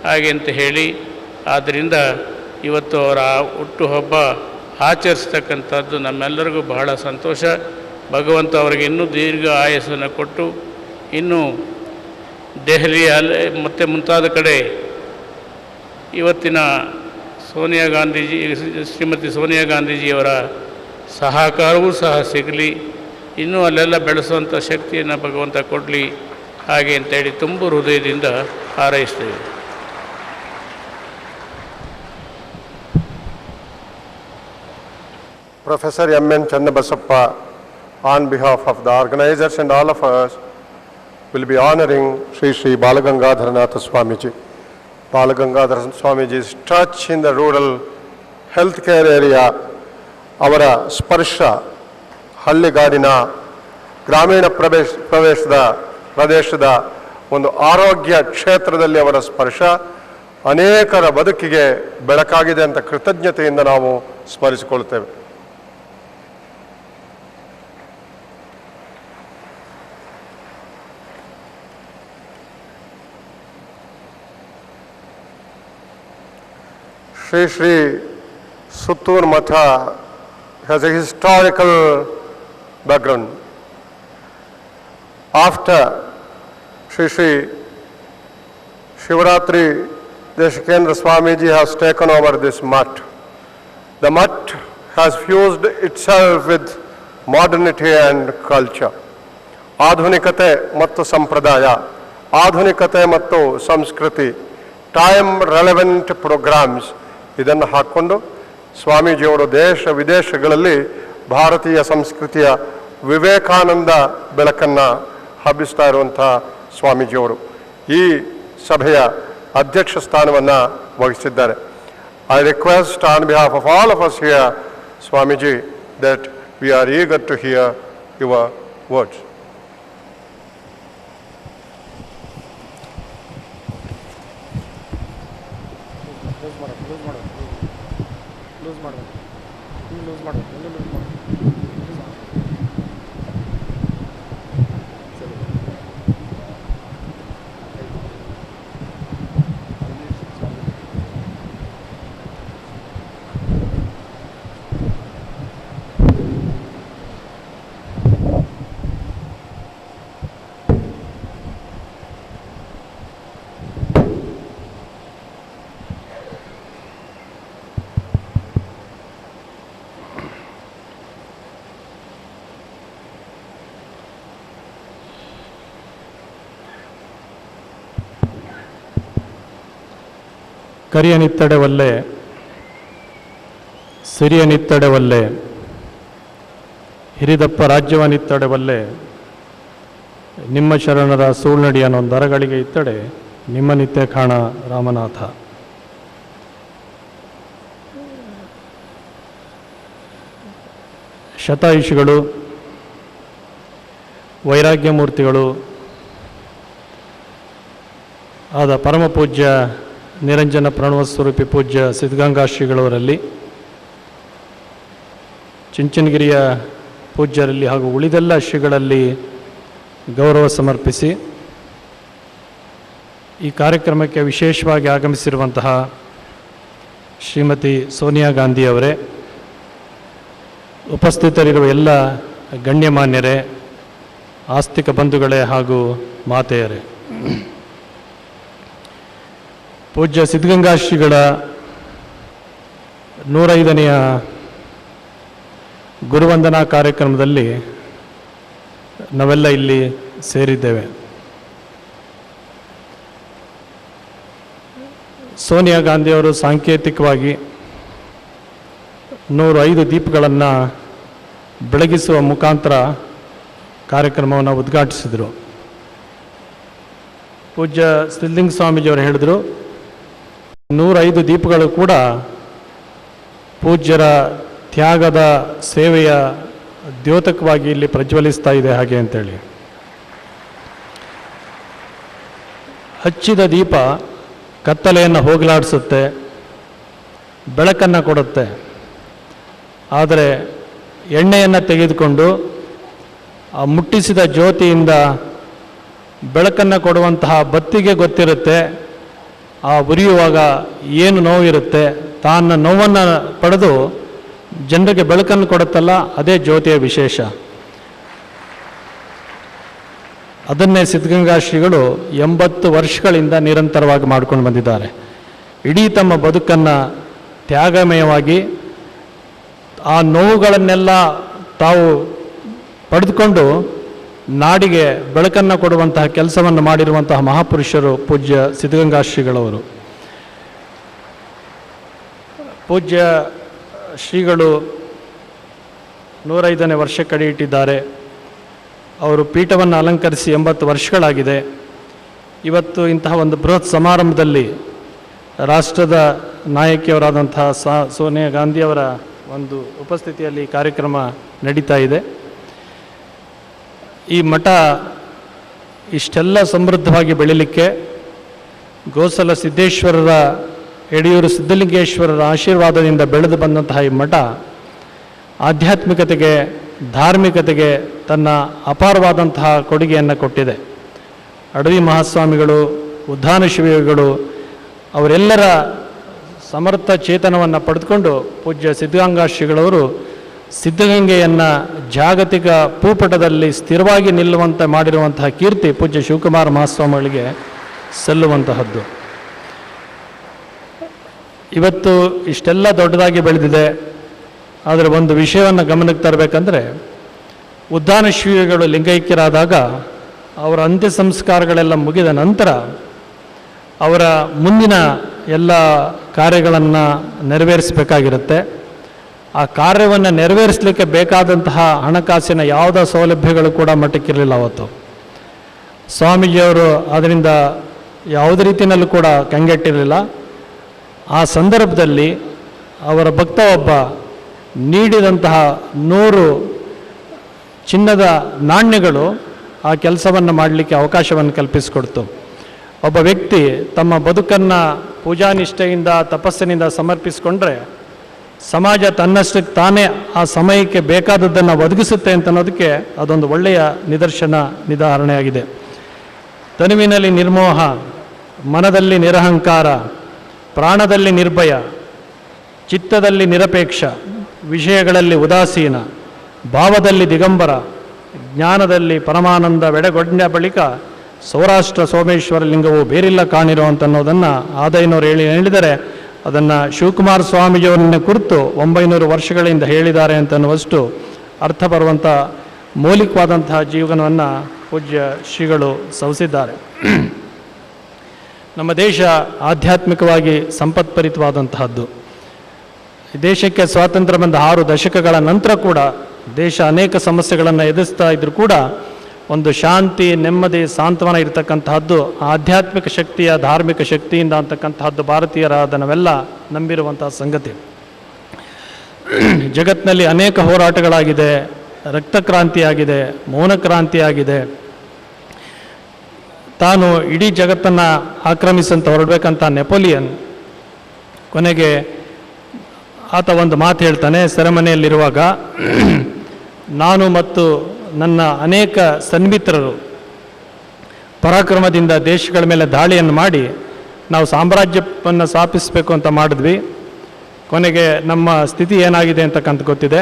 ಹಾಗೆ ಅಂತ ಹೇಳಿ, ಆದ್ದರಿಂದ ಇವತ್ತು ಅವರ ಹುಟ್ಟುಹಬ್ಬ ಆಚರಿಸ್ತಕ್ಕಂಥದ್ದು ನಮ್ಮೆಲ್ಲರಿಗೂ ಬಹಳ ಸಂತೋಷ. ಭಗವಂತ ಅವರಿಗೆ ಇನ್ನೂ ದೀರ್ಘ ಆಯಸ್ಸನ್ನು ಕೊಟ್ಟು ಇನ್ನೂ ದೆಹಲಿ ಮತ್ತು ಮುಂತಾದ ಕಡೆ ಇವತ್ತಿನ ಸೋನಿಯಾ ಗಾಂಧೀಜಿ, ಶ್ರೀಮತಿ ಸೋನಿಯಾ ಗಾಂಧೀಜಿಯವರ ಸಹಕಾರವೂ ಸಹ ಸಿಗಲಿ. ಇನ್ನೂ ಅಲ್ಲೆಲ್ಲ ಬೆಳೆಸುವಂಥ ಶಕ್ತಿಯನ್ನು ಭಗವಂತ ಕೊಡಲಿ ಹಾಗೆ ಅಂತೇಳಿ ತುಂಬ ಹೃದಯದಿಂದ ಹಾರೈಸ್ತೇವೆ. Professor M.N. Channabasappa, on behalf of the organizers and all of us, will be honoring Sree Sree Balagangadharanatha Swamiji. Balagangadhara Swamiji's touch in the rural healthcare area, ಅವರ ಸ್ಪರ್ಶ ಹಳ್ಳಿಗಾಡಿನ ಗ್ರಾಮೀಣ ಪ್ರದೇಶದ ಒಂದು ಆರೋಗ್ಯ ಕ್ಷೇತ್ರದಲ್ಲಿ ಅವರ ಸ್ಪರ್ಶ ಅನೇಕರ ಬದುಕಿಗೆ ಬೆಳಕಾಗಿದೆ ಅಂತ ಕೃತಜ್ಞತೆಯಿಂದ ನಾವು ಸ್ಮರಿಸಿಕೊಳ್ಳುತ್ತೇವೆ. Sree Sree Suttur Matha has a historical background. After Sree Sree Shivaratri Deshikendra Swamiji has taken over this mutt, the mutt has fused itself with modernity and culture. ಆಧುನಿಕತೆ ಮತ್ತು ಸಂಪ್ರದಾಯ, ಆಧುನಿಕತೆ ಮತ್ತು ಸಂಸ್ಕೃತಿ, ಟೈಮ್ ರೆಲೆವೆಂಟ್ ಪ್ರೋಗ್ರಾಮ್ಸ್ ಇದನ್ನು ಹಾಕ್ಕೊಂಡು ಸ್ವಾಮೀಜಿಯವರು ದೇಶ ವಿದೇಶಗಳಲ್ಲಿ ಭಾರತೀಯ ಸಂಸ್ಕೃತಿಯ ವಿವೇಕಾನಂದ ಬೆಳಕನ್ನು ಹಬ್ಬಿಸ್ತಾ ಇರುವಂಥ ಸ್ವಾಮೀಜಿಯವರು ಈ ಸಭೆಯ ಅಧ್ಯಕ್ಷ ಸ್ಥಾನವನ್ನು ವಹಿಸಿದ್ದಾರೆ. I request on behalf of all of us here, Swamiji, that we are eager to hear your words. ಕರಿಯನಿತ್ತಡೆವಲ್ಲೆ ಸಿರಿಯನಿತ್ತಡೆವಲ್ಲೆ ಹಿರಿದಪ್ಪ ರಾಜ್ಯವನಿತ್ತಡೆವಲ್ಲೆ ನಿಮ್ಮ ಶರಣರ ಸೂಳ್ನಡಿಯನ್ನೊಂದು ದರಗಳಿಗೆ ಇತ್ತಡೆ ನಿಮ್ಮ ನಿತ್ಯ ಕಾಣ ರಾಮನಾಥ. ಶತಾಯುಷಿಗಳು, ವೈರಾಗ್ಯ ಮೂರ್ತಿಗಳು ಆದ ಪರಮ ಪೂಜ್ಯ ನಿರಂಜನ ಪ್ರಣವ ಸ್ವರೂಪಿ ಪೂಜ್ಯ ಸಿದ್ಧಗಂಗಾ ಶ್ರೀಗಳವರಲ್ಲಿ, ಚುಂಚನಗಿರಿಯ ಪೂಜ್ಯರಲ್ಲಿ ಹಾಗೂ ಉಳಿದೆಲ್ಲ ಶ್ರೀಗಳಲ್ಲಿ ಗೌರವ ಸಮರ್ಪಿಸಿ, ಈ ಕಾರ್ಯಕ್ರಮಕ್ಕೆ ವಿಶೇಷವಾಗಿ ಆಗಮಿಸಿರುವಂತಹ ಶ್ರೀಮತಿ ಸೋನಿಯಾ ಗಾಂಧಿಯವರೇ, ಉಪಸ್ಥಿತರಿರುವ ಎಲ್ಲ ಗಣ್ಯಮಾನ್ಯರೇ, ಆಸ್ತಿಕ ಬಂಧುಗಳೇ ಹಾಗೂ ಮಾತೆಯರೇ, ಪೂಜ್ಯ ಸಿದ್ಧಗಂಗಾ ಶ್ರೀಗಳ 105ನೆಯ ಗುರುವಂದನಾ ಕಾರ್ಯಕ್ರಮದಲ್ಲಿ ನಾವೆಲ್ಲ ಇಲ್ಲಿ ಸೇರಿದ್ದೇವೆ. ಸೋನಿಯಾ ಗಾಂಧಿಯವರು ಸಾಂಕೇತಿಕವಾಗಿ 105 ದೀಪಗಳನ್ನು ಬೆಳಗಿಸುವ ಮುಖಾಂತರ ಕಾರ್ಯಕ್ರಮವನ್ನು ಉದ್ಘಾಟಿಸಿದರು. ಪೂಜ್ಯ ಸಿದ್ಧಲಿಂಗ ಸ್ವಾಮೀಜಿಯವರು ಹೇಳಿದರು, 105 ದೀಪಗಳು ಕೂಡ ಪೂಜ್ಯರ ತ್ಯಾಗದ ಸೇವೆಯ ದ್ಯೋತಕವಾಗಿ ಇಲ್ಲಿ ಪ್ರಜ್ವಲಿಸ್ತಾ ಇದೆ ಹಾಗೆ ಅಂತೇಳಿ. ಹಚ್ಚಿದ ದೀಪ ಕತ್ತಲೆಯನ್ನು ಹೋಗಲಾಡಿಸುತ್ತೆ, ಬೆಳಕನ್ನು ಕೊಡುತ್ತೆ. ಆದರೆ ಎಣ್ಣೆಯನ್ನು ತೆಗೆದುಕೊಂಡು ಆ ಮುಟ್ಟಿಸಿದ ಜ್ಯೋತಿಯಿಂದ ಬೆಳಕನ್ನು ಕೊಡುವಂತಹ ಬತ್ತಿಗೆ ಗೊತ್ತಿರುತ್ತೆ ಆ ಉರಿಯುವಾಗ ಏನು ನೋವಿರುತ್ತೆ. ತಾನ ನೋವನ್ನು ಪಡೆದು ಜನರಿಗೆ ಬೆಳಕನ್ನು ಕೊಡುತ್ತಲ್ಲ, ಅದೇ ಜ್ಯೋತಿಯ ವಿಶೇಷ. ಅದನ್ನೇ ಸಿದ್ಧಗಂಗಾ ಶ್ರೀಗಳು 80 ವರ್ಷಗಳಿಂದ ನಿರಂತರವಾಗಿ ಮಾಡ್ಕೊಂಡು ಬಂದಿದ್ದಾರೆ. ಇಡೀ ತಮ್ಮ ಬದುಕನ್ನು ತ್ಯಾಗಮಯವಾಗಿ ಆ ನೋವುಗಳನ್ನೆಲ್ಲ ತಾವು ಪಡೆದುಕೊಂಡು ನಾಡಿಗೆ ಬೆಳಕನ್ನು ಕೊಡುವಂತಹ ಕೆಲಸವನ್ನು ಮಾಡಿರುವಂತಹ ಮಹಾಪುರುಷರು ಪೂಜ್ಯ ಸಿದ್ಧಗಂಗಾ ಶ್ರೀಗಳವರು. ಪೂಜ್ಯ ಶ್ರೀಗಳು 105ನೇ ವರ್ಷಕ್ಕೆ ಅಡಿ ಇಟ್ಟಿದ್ದಾರೆ. ಅವರು ಪೀಠವನ್ನು ಅಲಂಕರಿಸಿ 80 ವರ್ಷಗಳಾಗಿದೆ. ಇವತ್ತು ಇಂತಹ ಒಂದು ಬೃಹತ್ ಸಮಾರಂಭದಲ್ಲಿ ರಾಷ್ಟ್ರದ ನಾಯಕಿಯವರಾದಂತಹ ಸೋನಿಯಾ ಗಾಂಧಿಯವರ ಒಂದು ಉಪಸ್ಥಿತಿಯಲ್ಲಿ ಕಾರ್ಯಕ್ರಮ ನಡೀತಾ ಇದೆ. ಈ ಮಠ ಇಷ್ಟೆಲ್ಲ ಸಮೃದ್ಧವಾಗಿ ಬೆಳೀಲಿಕ್ಕೆ ಗೋಸಲ ಸಿದ್ದೇಶ್ವರರ, ಯಡಿಯೂರು ಸಿದ್ಧಲಿಂಗೇಶ್ವರರ ಆಶೀರ್ವಾದದಿಂದ ಬೆಳೆದು ಬಂದಂತಹ ಈ ಮಠ ಆಧ್ಯಾತ್ಮಿಕತೆಗೆ, ಧಾರ್ಮಿಕತೆಗೆ ತನ್ನ ಅಪಾರವಾದಂತಹ ಕೊಡುಗೆಯನ್ನು ಕೊಟ್ಟಿದೆ. ಅಡವಿ ಮಹಾಸ್ವಾಮಿಗಳು, ಉದ್ಧಾನ ಶಿವಯೋಗಿಗಳು ಅವರೆಲ್ಲರ ಸಮರ್ಥ ಚೇತನವನ್ನು ಪಡೆದುಕೊಂಡು ಪೂಜ್ಯ ಸಿದ್ಧಗಂಗಾ ಶ್ರೀಗಳವರು ಸಿದ್ಧಗಂಗೆಯನ್ನು ಜಾಗತಿಕ ಭೂಪಟದಲ್ಲಿ ಸ್ಥಿರವಾಗಿ ನಿಲ್ಲುವಂತೆ ಮಾಡಿರುವಂತಹ ಕೀರ್ತಿ ಪೂಜ್ಯ ಶಿವಕುಮಾರ ಮಹಾಸ್ವಾಮಿಗಳಿಗೆ ಸಲ್ಲುವಂತಹದ್ದು. ಇವತ್ತು ಇಷ್ಟೆಲ್ಲ ದೊಡ್ಡದಾಗಿ ಬೆಳೆದಿದೆ. ಆದರೆ ಒಂದು ವಿಷಯವನ್ನು ಗಮನಕ್ಕೆ ತರಬೇಕಂದ್ರೆ, ಉದ್ಧಾನ ಶಿವಯೋಗಿಗಳು ಲಿಂಗೈಕ್ಯರಾದಾಗ ಅವರ ಅಂತ್ಯ ಸಂಸ್ಕಾರಗಳೆಲ್ಲ ಮುಗಿದ ನಂತರ ಅವರ ಮುಂದಿನ ಎಲ್ಲ ಕಾರ್ಯಗಳನ್ನು ನೆರವೇರಿಸಬೇಕಾಗಿರುತ್ತೆ. ಆ ಕಾರ್ಯವನ್ನು ನೆರವೇರಿಸಲಿಕ್ಕೆ ಬೇಕಾದಂತಹ ಹಣಕಾಸಿನ ಯಾವುದೇ ಸೌಲಭ್ಯಗಳು ಕೂಡ ಮಟ್ಟಕ್ಕಿರಲಿಲ್ಲ ಅವತ್ತು. ಸ್ವಾಮೀಜಿಯವರು ಅದರಿಂದ ಯಾವುದೇ ರೀತಿಯಲ್ಲೂ ಕೂಡ ಕಂಗೆಟ್ಟಿರಲಿಲ್ಲ. ಆ ಸಂದರ್ಭದಲ್ಲಿ ಅವರ ಭಕ್ತ ಒಬ್ಬ ನೀಡಿದಂತಹ 100 ಚಿನ್ನದ ನಾಣ್ಯಗಳು ಆ ಕೆಲಸವನ್ನು ಮಾಡಲಿಕ್ಕೆ ಅವಕಾಶವನ್ನು ಕಲ್ಪಿಸಿಕೊಡ್ತು. ಒಬ್ಬ ವ್ಯಕ್ತಿ ತಮ್ಮ ಬದುಕನ್ನು ಪೂಜಾನಿಷ್ಠೆಯಿಂದ, ತಪಸ್ಸಿನಿಂದ ಸಮರ್ಪಿಸಿಕೊಂಡ್ರೆ ಸಮಾಜ ತನ್ನಷ್ಟಕ್ಕೆ ತಾನೇ ಆ ಸಮಯಕ್ಕೆ ಬೇಕಾದದ್ದನ್ನು ಒದಗಿಸುತ್ತೆ ಅಂತ ಅನ್ನೋದಕ್ಕೆ ಅದೊಂದು ಒಳ್ಳೆಯ ನಿಧಾರಣೆಯಾಗಿದೆ. ತನುವಿನಲ್ಲಿ ನಿರ್ಮೋಹ, ಮನದಲ್ಲಿ ನಿರಹಂಕಾರ, ಪ್ರಾಣದಲ್ಲಿ ನಿರ್ಭಯ, ಚಿತ್ತದಲ್ಲಿ ನಿರಪೇಕ್ಷ, ವಿಷಯಗಳಲ್ಲಿ ಉದಾಸೀನ, ಭಾವದಲ್ಲಿ ದಿಗಂಬರ, ಜ್ಞಾನದಲ್ಲಿ ಪರಮಾನಂದವೆಡೆಗೊಂಡ ಬಳಿಕ ಸೌರಾಷ್ಟ್ರ ಸೋಮೇಶ್ವರ ಲಿಂಗವು ಬೇರಿಲ್ಲ ಕಾಣಿರೋ ಅಂತನ್ನೋದನ್ನು ಆದೈನವರು ಹೇಳಿದರೆ ಅದನ್ನು ಶಿವಕುಮಾರ ಸ್ವಾಮೀಜಿಯವರನ್ನೇ ಕುರಿತು 900 ವರ್ಷಗಳಿಂದ ಹೇಳಿದ್ದಾರೆ ಅಂತನ್ನುವಷ್ಟು ಅರ್ಥ ಬರುವಂಥ ಮೌಲಿಕವಾದಂತಹ ಜೀವನವನ್ನು ಪೂಜ್ಯ ಶ್ರೀಗಳು ಸವಿಸಿದ್ದಾರೆ. ನಮ್ಮ ದೇಶ ಆಧ್ಯಾತ್ಮಿಕವಾಗಿ ಸಂಪತ್ಭರಿತವಾದಂತಹದ್ದು. ದೇಶಕ್ಕೆ ಸ್ವಾತಂತ್ರ್ಯ ಬಂದ 6 ದಶಕಗಳ ನಂತರ ಕೂಡ ದೇಶ ಅನೇಕ ಸಮಸ್ಯೆಗಳನ್ನು ಎದುರಿಸ್ತಾ ಇದ್ದರೂ ಕೂಡ ಒಂದು ಶಾಂತಿ, ನೆಮ್ಮದಿ, ಸಾಂತ್ವನ ಇರತಕ್ಕಂತಹದ್ದು ಆಧ್ಯಾತ್ಮಿಕ ಶಕ್ತಿಯ, ಧಾರ್ಮಿಕ ಶಕ್ತಿಯಿಂದ ಅಂತಕ್ಕಂತಹದ್ದು ಭಾರತೀಯರಾದ ನಾವೆಲ್ಲ ನಂಬಿರುವಂತಹ ಸಂಗತಿ. ಜಗತ್ತಿನಲ್ಲಿ ಅನೇಕ ಹೋರಾಟಗಳಾಗಿದೆ, ರಕ್ತಕ್ರಾಂತಿಯಾಗಿದೆ, ಮೌನಕ್ರಾಂತಿಯಾಗಿದೆ. ತಾನು ಇಡೀ ಜಗತ್ತನ್ನು ಆಕ್ರಮಿಸಂತ ಹೊರಡಬೇಕಂತ ನೆಪೋಲಿಯನ್ ಕೊನೆಗೆ ಆತ ಒಂದು ಮಾತು ಹೇಳ್ತಾನೆ, ಸೆರೆಮನೆಯಲ್ಲಿರುವಾಗ, ನಾನು ಮತ್ತು ನನ್ನ ಅನೇಕ ಸನ್ಮಿತ್ರರು ಪರಾಕ್ರಮದಿಂದ ದೇಶಗಳ ಮೇಲೆ ದಾಳಿಯನ್ನು ಮಾಡಿ ನಾವು ಸಾಮ್ರಾಜ್ಯವನ್ನು ಸ್ಥಾಪಿಸಬೇಕು ಅಂತ ಮಾಡಿದ್ವಿ. ಕೊನೆಗೆ ನಮ್ಮ ಸ್ಥಿತಿ ಏನಾಗಿದೆ ಅಂತಕ್ಕಂಥ ಗೊತ್ತಿದೆ.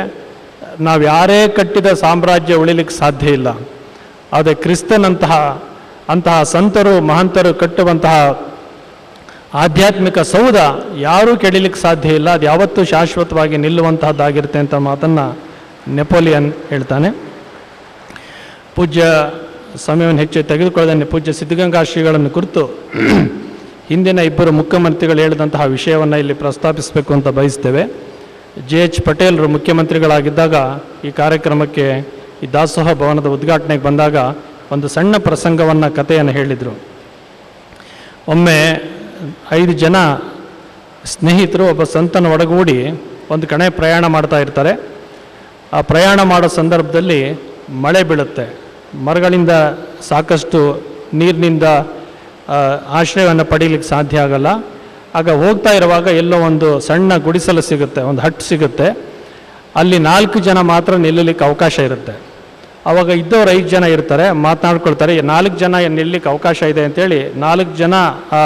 ನಾವು ಯಾರೇ ಕಟ್ಟಿದ ಸಾಮ್ರಾಜ್ಯ ಉಳಿಲಿಕ್ಕೆ ಸಾಧ್ಯ ಇಲ್ಲ. ಆದರೆ ಅಂತಹ ಸಂತರು, ಮಹಂತರು ಕಟ್ಟುವಂತಹ ಆಧ್ಯಾತ್ಮಿಕ ಸೌಧ ಯಾರೂ ಕೆಡಿಲಿಕ್ಕೆ ಸಾಧ್ಯ ಇಲ್ಲ. ಅದು ಯಾವತ್ತೂ ಶಾಶ್ವತವಾಗಿ ನಿಲ್ಲುವಂತಹದ್ದಾಗಿರುತ್ತೆ ಅಂತ ಮಾತನ್ನು ನೆಪೋಲಿಯನ್ ಹೇಳ್ತಾನೆ. ಪೂಜ್ಯ ಸಮಯವನ್ನು ಹೆಚ್ಚು ತೆಗೆದುಕೊಳ್ಳದೆ ಪೂಜ್ಯ ಸಿದ್ಧಗಂಗಾ ಶ್ರೀಗಳನ್ನು ಕುರಿತು ಹಿಂದಿನ 2 ಮುಖ್ಯಮಂತ್ರಿಗಳು ಹೇಳಿದಂತಹ ವಿಷಯವನ್ನು ಇಲ್ಲಿ ಪ್ರಸ್ತಾಪಿಸಬೇಕು ಅಂತ ಬಯಸ್ತೇವೆ. JH ಪಟೇಲರು ಮುಖ್ಯಮಂತ್ರಿಗಳಾಗಿದ್ದಾಗ ಈ ಕಾರ್ಯಕ್ರಮಕ್ಕೆ, ಈ ದಾಸೋಹ ಭವನದ ಉದ್ಘಾಟನೆಗೆ ಬಂದಾಗ ಒಂದು ಸಣ್ಣ ಪ್ರಸಂಗವನ್ನು, ಕಥೆಯನ್ನು ಹೇಳಿದರು. ಒಮ್ಮೆ 5 ಜನ ಸ್ನೇಹಿತರು ಒಬ್ಬ ಸಂತನ ಒಡಗೂಡಿ ಒಂದು ಕಡೆ ಪ್ರಯಾಣ ಮಾಡ್ತಾ ಇರ್ತಾರೆ. ಆ ಪ್ರಯಾಣ ಮಾಡೋ ಸಂದರ್ಭದಲ್ಲಿ ಮಳೆ ಬೀಳುತ್ತೆ. ಮರಗಳಿಂದ ಸಾಕಷ್ಟು ನೀರಿನಿಂದ ಆಶ್ರಯವನ್ನು ಪಡೀಲಿಕ್ಕೆ ಸಾಧ್ಯ ಆಗಲ್ಲ. ಆಗ ಹೋಗ್ತಾ ಇರುವಾಗ ಎಲ್ಲೋ ಒಂದು ಸಣ್ಣ ಗುಡಿಸಲು ಸಿಗುತ್ತೆ, ಒಂದು ಹಟ್ ಸಿಗುತ್ತೆ. ಅಲ್ಲಿ 4 ಜನ ಮಾತ್ರ ನಿಲ್ಲಲಿಕ್ಕೆ ಅವಕಾಶ ಇರುತ್ತೆ. ಆವಾಗ ಇದ್ದವ್ರು 5 ಜನ ಇರ್ತಾರೆ, ಮಾತನಾಡ್ಕೊಳ್ತಾರೆ. 4 ಜನ ನಿಲ್ಲಲಿಕ್ಕೆ ಅವಕಾಶ ಇದೆ ಅಂತೇಳಿ 4 ಜನ ಆ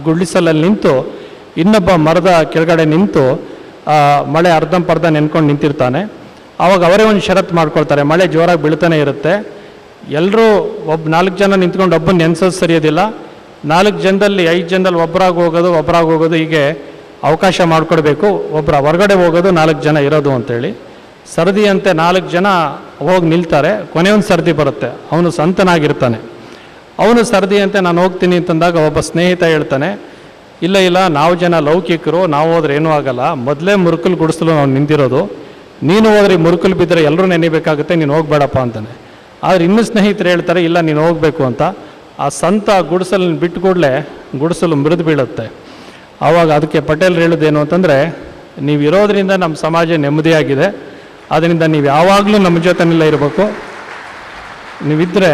ಗುಡಿಸಲಲ್ಲಿ ನಿಂತು ಇನ್ನೊಬ್ಬ ಮರದ ಕೆಳಗಡೆ ನಿಂತು ಮಳೆ ಅರ್ಧಂಪರ್ಧ ನೆನ್ಕೊಂಡು ನಿಂತಿರ್ತಾನೆ. ಆವಾಗ ಅವರೇ ಒಂದು ಷರತ್ತು ಮಾಡ್ಕೊಳ್ತಾರೆ, ಮಳೆ ಜೋರಾಗಿ ಬೀಳ್ತಾನೆ ಇರುತ್ತೆ, ಎಲ್ಲರೂ 4 ಜನ ನಿಂತ್ಕೊಂಡು ಒಬ್ಬನ ನೆನೆಸೋದು ಸರಿಯೋದಿಲ್ಲ, 4 ಜನದಲ್ಲಿ 5 ಜನದಲ್ಲಿ ಒಬ್ಬರಾಗಿ ಹೋಗೋದು ಹೀಗೆ ಅವಕಾಶ ಮಾಡಿಕೊಡ್ಬೇಕು, ಒಬ್ಬರ ಹೊರಗಡೆ ಹೋಗೋದು 4 ಜನ ಇರೋದು ಅಂತೇಳಿ. ಸರದಿಯಂತೆ 4 ಜನ ಹೋಗಿ ನಿಲ್ತಾರೆ. ಕೊನೆಯೊಂದು ಸರದಿ ಬರುತ್ತೆ, ಅವನು ಸಂತನಾಗಿರ್ತಾನೆ. ಅವನು ಸರದಿಯಂತೆ ನಾನು ಹೋಗ್ತೀನಿ ಅಂತಂದಾಗ ಒಬ್ಬ ಸ್ನೇಹಿತ ಹೇಳ್ತಾನೆ, ಇಲ್ಲ ನಾವು ಜನ ಲೌಕಿಕರು, ನಾವು ಹೋದ್ರೆ ಏನೂ ಆಗಲ್ಲ, ಮೊದಲೇ ಮುರುಕಲ್ ಗುಡಿಸಲು ನಾವು ನಿಂತಿರೋದು, ನೀನು ಹೋದ್ರೆ ಮುರುಕಲ್ ಬಿದ್ದರೆ ಎಲ್ಲರೂ ನೆನಿಬೇಕಾಗುತ್ತೆ, ನೀನು ಹೋಗ್ಬೇಡಪ್ಪ ಅಂತಾನೆ. ಆದರೆ ಇನ್ನೂ ಸ್ನೇಹಿತರು ಹೇಳ್ತಾರೆ, ಇಲ್ಲ ನೀನು ಹೋಗಬೇಕು ಅಂತ. ಆ ಸಂತ ಗುಡಿಸಲನ್ನು ಬಿಟ್ಟು ಕೂಡಲೇ ಗುಡಿಸಲು ಮುರಿದು ಬೀಳುತ್ತೆ. ಆವಾಗ ಅದಕ್ಕೆ ಪಟೇಲ್ ಹೇಳೋದೇನು ಅಂತಂದರೆ, ನೀವು ಇರೋದರಿಂದ ನಮ್ಮ ಸಮಾಜ ನೆಮ್ಮದಿಯಾಗಿದೆ, ಆದ್ದರಿಂದ ನೀವು ಯಾವಾಗಲೂ ನಮ್ಮ ಜೊತೆನೆಲ್ಲ ಇರಬೇಕು, ನೀವಿದ್ದರೆ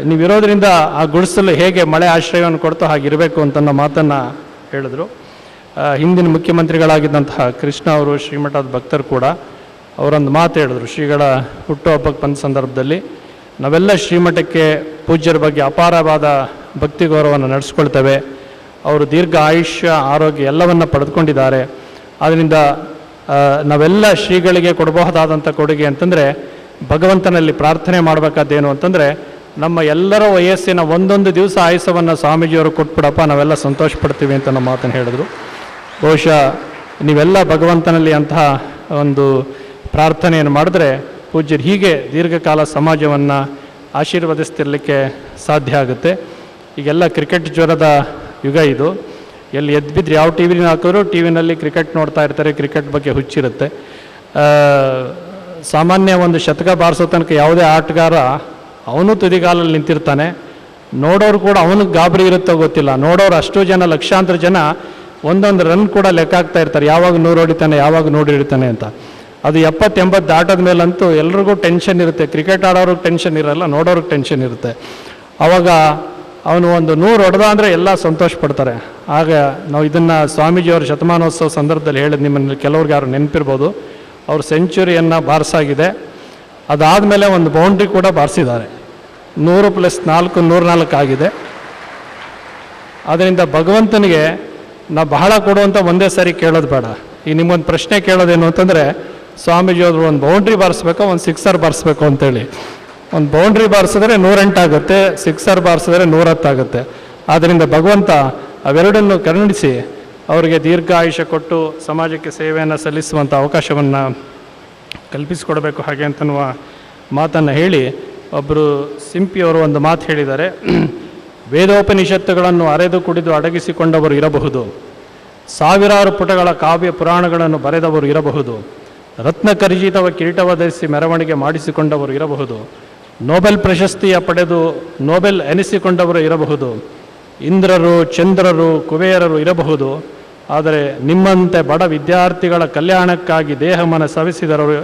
ನೀವಿರೋದ್ರಿಂದ ಆ ಗುಡಿಸಲು ಹೇಗೆ ಮಳೆ ಆಶ್ರಯವನ್ನು ಕೊಡ್ತೋ ಹಾಗಿರಬೇಕು ಅಂತನ್ನೋ ಮಾತನ್ನು ಹೇಳಿದ್ರು. ಹಿಂದಿನ ಮುಖ್ಯಮಂತ್ರಿಗಳಾಗಿದ್ದಂತಹ ಕೃಷ್ಣ ಅವರು ಶ್ರೀಮಠದ ಭಕ್ತರು ಕೂಡ ಅವರೊಂದು ಮಾತು ಹೇಳಿದ್ರು. ಶ್ರೀಗಳ ಹುಟ್ಟುಹಬ್ಬಕ್ಕೆ ಬಂದ ಸಂದರ್ಭದಲ್ಲಿ ನಾವೆಲ್ಲ ಶ್ರೀಮಠಕ್ಕೆ ಪೂಜ್ಯರ ಬಗ್ಗೆ ಅಪಾರವಾದ ಭಕ್ತಿ ಗೌರವವನ್ನು ನಡೆಸ್ಕೊಳ್ತೇವೆ. ಅವರು ದೀರ್ಘ ಆಯುಷ್ಯ, ಆರೋಗ್ಯ ಎಲ್ಲವನ್ನು ಪಡೆದುಕೊಂಡಿದ್ದಾರೆ. ಆದ್ದರಿಂದ ನಾವೆಲ್ಲ ಶ್ರೀಗಳಿಗೆ ಕೊಡಬಹುದಾದಂಥ ಕೊಡುಗೆ ಅಂತಂದರೆ ಭಗವಂತನಲ್ಲಿ ಪ್ರಾರ್ಥನೆ ಮಾಡಬೇಕಾದ್ದೇನು ಅಂತಂದರೆ, ನಮ್ಮ ಎಲ್ಲರ ವಯಸ್ಸಿನ ಒಂದೊಂದು ದಿವಸ ಆಯುಸವನ್ನು ಸ್ವಾಮೀಜಿಯವರು ಕೊಟ್ಬಿಡಪ್ಪ, ನಾವೆಲ್ಲ ಸಂತೋಷ ಪಡ್ತೀವಿ ಅಂತ ನಮ್ಮ ಮಾತನ್ನು ಹೇಳಿದ್ರು. ಬಹುಶಃ ನೀವೆಲ್ಲ ಭಗವಂತನಲ್ಲಿ ಅಂತಹ ಒಂದು ಪ್ರಾರ್ಥನೆಯನ್ನು ಮಾಡಿದ್ರೆ ಪೂಜ್ಯರು ಹೀಗೆ ದೀರ್ಘಕಾಲ ಸಮಾಜವನ್ನು ಆಶೀರ್ವದಿಸ್ತಿರಲಿಕ್ಕೆ ಸಾಧ್ಯ ಆಗುತ್ತೆ. ಈಗೆಲ್ಲ ಕ್ರಿಕೆಟ್ ಜ್ವರದ ಯುಗ ಇದು. ಎಲ್ಲಿ ಎದ್ಬಿದ್ರೆ ಯಾವ ಟಿ ವಿನ ಹಾಕಿದ್ರು ಟಿ ವಿನಲ್ಲಿ ಕ್ರಿಕೆಟ್ ನೋಡ್ತಾ ಇರ್ತಾರೆ, ಕ್ರಿಕೆಟ್ ಬಗ್ಗೆ ಹುಚ್ಚಿರುತ್ತೆ. ಸಾಮಾನ್ಯ ಒಂದು ಶತಕ ಬಾರಿಸೋ ತನಕ ಯಾವುದೇ ಆಟಗಾರ ಅವನು ತುದಿಗಾಲಲ್ಲಿ ನಿಂತಿರ್ತಾನೆ, ನೋಡೋರು ಕೂಡ ಅವನಿಗೆ ಗಾಬರಿ ಇರುತ್ತೋ ಗೊತ್ತಿಲ್ಲ. ನೋಡೋರು ಅಷ್ಟು ಜನ, ಲಕ್ಷಾಂತರ ಜನ ಒಂದೊಂದು ರನ್ ಕೂಡ ಲೆಕ್ಕ ಹಾಕ್ತಾ ಇರ್ತಾರೆ, ಯಾವಾಗ 100 ಹೊಡಿತಾನೆ, ಯಾವಾಗ 100 ಹಿಡಿತಾನೆ ಅಂತ. ಅದು 70-80 ದಾಟದ ಮೇಲಂತೂ ಎಲ್ರಿಗೂ ಟೆನ್ಷನ್ ಇರುತ್ತೆ. ಕ್ರಿಕೆಟ್ ಆಡೋರಿಗೆ ಟೆನ್ಷನ್ ಇರಲ್ಲ, ನೋಡೋರಿಗೆ ಟೆನ್ಷನ್ ಇರುತ್ತೆ. ಆವಾಗ ಅವನು ಒಂದು 100 ಹೊಡೆದ ಅಂದರೆ ಎಲ್ಲ ಸಂತೋಷ ಪಡ್ತಾರೆ. ಆಗ ನಾವು ಇದನ್ನು ಸ್ವಾಮೀಜಿಯವರ ಶತಮಾನೋತ್ಸವ ಸಂದರ್ಭದಲ್ಲಿ ಹೇಳಿದ, ನಿಮ್ಮಲ್ಲಿ ಕೆಲವ್ರಿಗೆ ಯಾರು ನೆನಪಿರ್ಬೋದು, ಅವರು ಸೆಂಚುರಿಯನ್ನು ಬಾರಿಸಾಗಿದೆ. ಅದಾದಮೇಲೆ ಒಂದು ಬೌಂಡ್ರಿ ಕೂಡ ಬಾರಿಸಿದ್ದಾರೆ, 100+4 104 ಆಗಿದೆ. ಆದ್ದರಿಂದ ಭಗವಂತನಿಗೆ ನಾವು ಬಹಳ ಕೊಡುವಂಥ ಒಂದೇ ಸಾರಿ ಕೇಳೋದು ಬೇಡ. ಈಗ ನಿಮಗೊಂದು ಪ್ರಶ್ನೆ ಕೇಳೋದೇನು ಅಂತಂದರೆ, ಸ್ವಾಮೀಜಿಯವರು ಒಂದು ಬೌಂಡ್ರಿ ಬಾರಿಸ್ಬೇಕು, ಒಂದು ಸಿಕ್ಸರ್ ಬಾರಿಸ್ಬೇಕು ಅಂತೇಳಿ. ಒಂದು ಬೌಂಡ್ರಿ ಬಾರಿಸಿದ್ರೆ 108 ಆಗುತ್ತೆ, ಸಿಕ್ಸರ್ ಬಾರಿಸಿದ್ರೆ 110 ಆಗುತ್ತೆ. ಆದ್ದರಿಂದ ಭಗವಂತ ಅವೆರಡನ್ನು ಕರುಣಿಸಿ ಅವರಿಗೆ ದೀರ್ಘ ಆಯುಷ್ಯ ಕೊಟ್ಟು ಸಮಾಜಕ್ಕೆ ಸೇವೆಯನ್ನು ಸಲ್ಲಿಸುವಂಥ ಅವಕಾಶವನ್ನು ಕಲ್ಪಿಸಿಕೊಡಬೇಕು ಹಾಗೆ ಅಂತನ್ನುವ ಮಾತನ್ನು ಹೇಳಿ, ಒಬ್ಬರು ಸಿಂಪಿಯವರು ಒಂದು ಮಾತು ಹೇಳಿದ್ದಾರೆ, ವೇದೋಪನಿಷತ್ತುಗಳನ್ನು ಅರೆದು ಕುಡಿದು ಅಡಗಿಸಿಕೊಂಡವರು ಇರಬಹುದು, ಸಾವಿರಾರು ಪುಟಗಳ ಕಾವ್ಯ ಪುರಾಣಗಳನ್ನು ಬರೆದವರು ಇರಬಹುದು, ರತ್ನಕರ್ಜಿತವ ಕಿರೀಟವ ಧರಿಸಿ ಮೆರವಣಿಗೆ ಮಾಡಿಸಿಕೊಂಡವರು ಇರಬಹುದು, ನೊಬೆಲ್ ಪ್ರಶಸ್ತಿಯ ಪಡೆದು ನೊಬೆಲ್ ಎನಿಸಿಕೊಂಡವರು ಇರಬಹುದು, ಇಂದ್ರರು, ಚಂದ್ರರು, ಕುಬೇರರು ಇರಬಹುದು. ಆದರೆ ನಿಮ್ಮಂತೆ ಬಡ ವಿದ್ಯಾರ್ಥಿಗಳ ಕಲ್ಯಾಣಕ್ಕಾಗಿ ದೇಹ ಮನ ಸವಿಸಿದವರು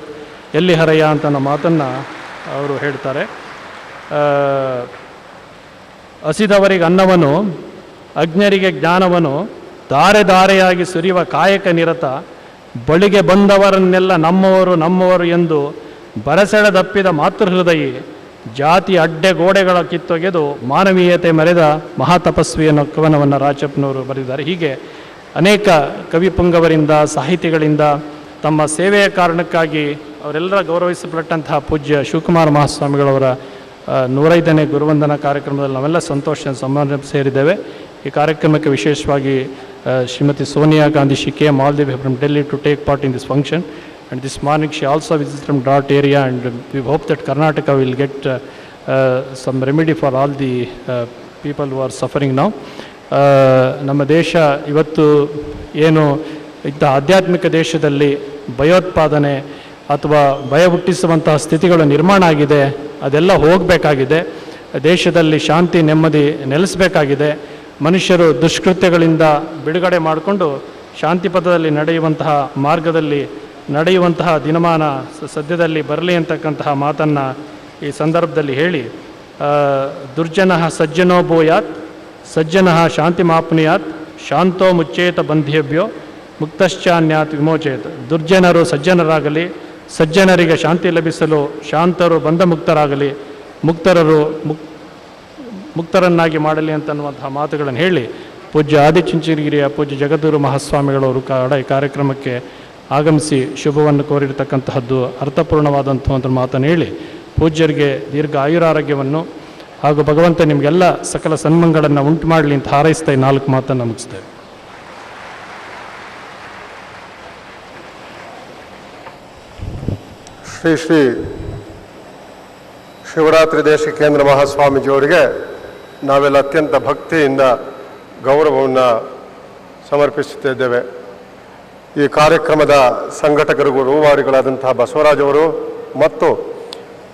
ಎಲ್ಲಿ ಹರಯ್ಯ ಅಂತ ಅನ್ನೋ ಮಾತನ್ನು ಅವರು ಹೇಳ್ತಾರೆ. ಹಸಿದವರಿಗೆ ಅನ್ನವನ್ನು, ಅಜ್ಞರಿಗೆ ಜ್ಞಾನವನ್ನು ಧಾರೆ ಧಾರೆಯಾಗಿ ಸುರಿಯುವ ಕಾಯಕ ನಿರತ, ಬಳಿಗೆ ಬಂದವರನ್ನೆಲ್ಲ ನಮ್ಮವರು ನಮ್ಮವರು ಎಂದು ಬರಸೆಳೆದಪ್ಪಿದ ಮಾತೃಹೃದಯಿ, ಜಾತಿ ಅಡ್ಡೆಗೋಡೆಗಳ ಕಿತ್ತೊಗೆದು ಮಾನವೀಯತೆ ಮೆರೆದ ಮಹಾತಪಸ್ವಿ ಅನ್ನೋ ಕವನವನ್ನು ರಾಚಪ್ಪನವರು ಬರೆದಿದ್ದಾರೆ. ಹೀಗೆ ಅನೇಕ ಕವಿಪುಂಗವರಿಂದ, ಸಾಹಿತಿಗಳಿಂದ ತಮ್ಮ ಸೇವೆಯ ಕಾರಣಕ್ಕಾಗಿ ಅವರೆಲ್ಲರ ಗೌರವಿಸಲ್ಪಟ್ಟಂತಹ ಪೂಜ್ಯ ಶಿವಕುಮಾರ ಮಹಾಸ್ವಾಮಿಗಳವರ 105ನೇ ಗುರುವಂದನಾ ಕಾರ್ಯಕ್ರಮದಲ್ಲಿ ನಾವೆಲ್ಲ ಸಂತೋಷ ಸಮಾರಂಭ ಸೇರಿದ್ದೇವೆ. ಈ ಕಾರ್ಯಕ್ರಮಕ್ಕೆ ವಿಶೇಷವಾಗಿ Shrimati Sonia Gandhi, she came all the way from Delhi to take part in this function, and this morning she also visited from Dart area, and we hope that Karnataka will get some remedy for all the people who are suffering now. ನಮ್ಮ ದೇಶ ಇವತ್ತು ಏನು ಇಂಥ ಆಧ್ಯಾತ್ಮಿಕ ದೇಶದಲ್ಲಿ ಭಯೋತ್ಪಾದನೆ ಅಥವಾ ಭಯ ಹುಟ್ಟಿಸುವಂತಹ ಸ್ಥಿತಿಗಳು ನಿರ್ಮಾಣ ಆಗಿದೆ, ಅದೆಲ್ಲ ಹೋಗಬೇಕಾಗಿದೆ. ದೇಶದಲ್ಲಿ ಶಾಂತಿ ನೆಮ್ಮದಿ ನೆಲೆಸಬೇಕಾಗಿದೆ. ಮನುಷ್ಯರು ದುಷ್ಕೃತ್ಯಗಳಿಂದ ಬಿಡುಗಡೆ ಮಾಡಿಕೊಂಡು ಶಾಂತಿ ಪಥದಲ್ಲಿ ನಡೆಯುವಂತಹ ಮಾರ್ಗದಲ್ಲಿ ನಡೆಯುವಂತಹ ದಿನಮಾನ ಸದ್ಯದಲ್ಲಿ ಬರಲಿ ಅಂತಕ್ಕಂತಹ ಮಾತನ್ನು ಈ ಸಂದರ್ಭದಲ್ಲಿ ಹೇಳಿ, ದುರ್ಜನಃ ಸಜ್ಜನೋ ಭೂಯಾತ್ ಸಜ್ಜನಃ ಶಾಂತಿ ಮಾಪ್ನುಯಾತ್ ಶಾಂತೋ ಮುಚ್ಚೇತ ಬಂಧೇಭ್ಯೋ ಮುಕ್ತಶ್ಚಾನ್ಯಾತ್ ವಿಮೋಚೇತ್. ದುರ್ಜನರು ಸಜ್ಜನರಾಗಲಿ, ಸಜ್ಜನರಿಗೆ ಶಾಂತಿ ಲಭಿಸಲು ಶಾಂತರು ಬಂಧಮುಕ್ತರಾಗಲಿ, ಮುಕ್ತರನ್ನಾಗಿ ಮಾಡಲಿ ಅಂತನ್ನುವಂತಹ ಮಾತುಗಳನ್ನು ಹೇಳಿ, ಪೂಜ್ಯ ಆದಿಚುಂಚನಗಿರಿಯ ಪೂಜ್ಯ ಜಗದ್ಗುರು ಮಹಾಸ್ವಾಮಿಗಳವರು ಈ ಕಾರ್ಯಕ್ರಮಕ್ಕೆ ಆಗಮಿಸಿ ಶುಭವನ್ನು ಕೋರಿರ್ತಕ್ಕಂತಹದ್ದು ಅರ್ಥಪೂರ್ಣವಾದಂಥ ಒಂದು ಮಾತನ್ನು ಹೇಳಿ, ಪೂಜ್ಯರಿಗೆ ದೀರ್ಘ ಆಯುರಾರೋಗ್ಯವನ್ನು ಹಾಗೂ ಭಗವಂತ ನಿಮಗೆಲ್ಲ ಸಕಲ ಸನ್ಮಂಗಳನ್ನು ಉಂಟು ಮಾಡಲಿ ಅಂತ ಹಾರೈಸ್ತಾ ಈ 4 ಮಾತನ್ನು ಮುಗಿಸ್ತೇವೆ. ಶ್ರೀ ಶ್ರೀ ಶಿವರಾತ್ರಿ ದೇಶ ಕೇಂದ್ರ ಮಹಾಸ್ವಾಮೀಜಿಯವರಿಗೆ ನಾವೆಲ್ಲ ಅತ್ಯಂತ ಭಕ್ತಿಯಿಂದ ಗೌರವವನ್ನು ಸಮರ್ಪಿಸುತ್ತಿದ್ದೇವೆ. ಈ ಕಾರ್ಯಕ್ರಮದ ಸಂಘಟಕರಿಗೂ ರೂವಾರಿಗಳಾದಂತಹ ಬಸವರಾಜವರು ಮತ್ತು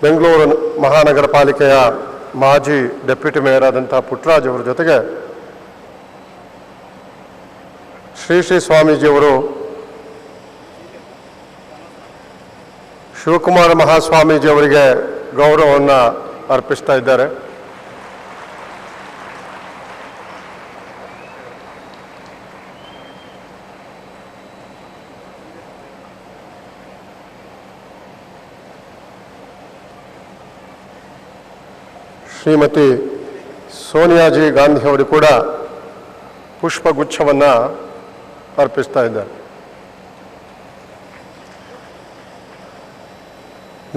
ಬೆಂಗಳೂರು ಮಹಾನಗರ ಪಾಲಿಕೆಯ ಮಾಜಿ ಡೆಪ್ಯೂಟಿ ಮೇಯರ್ ಆದಂತಹ ಪುಟ್ಟರಾಜ್ ಅವರ ಜೊತೆಗೆ ಶ್ರೀ ಶ್ರೀ ಸ್ವಾಮೀಜಿಯವರು ಶಿವಕುಮಾರ ಮಹಾಸ್ವಾಮೀಜಿಯವರಿಗೆ ಗೌರವವನ್ನು ಅರ್ಪಿಸ್ತಾ ಇದ್ದಾರೆ. ಶ್ರೀಮತಿ ಸೋನಿಯಾಜಿ ಗಾಂಧಿ ಅವರು ಕೂಡ ಪುಷ್ಪಗುಚ್ಛವನ್ನು ಅರ್ಪಿಸ್ತಾ ಇದ್ದಾರೆ.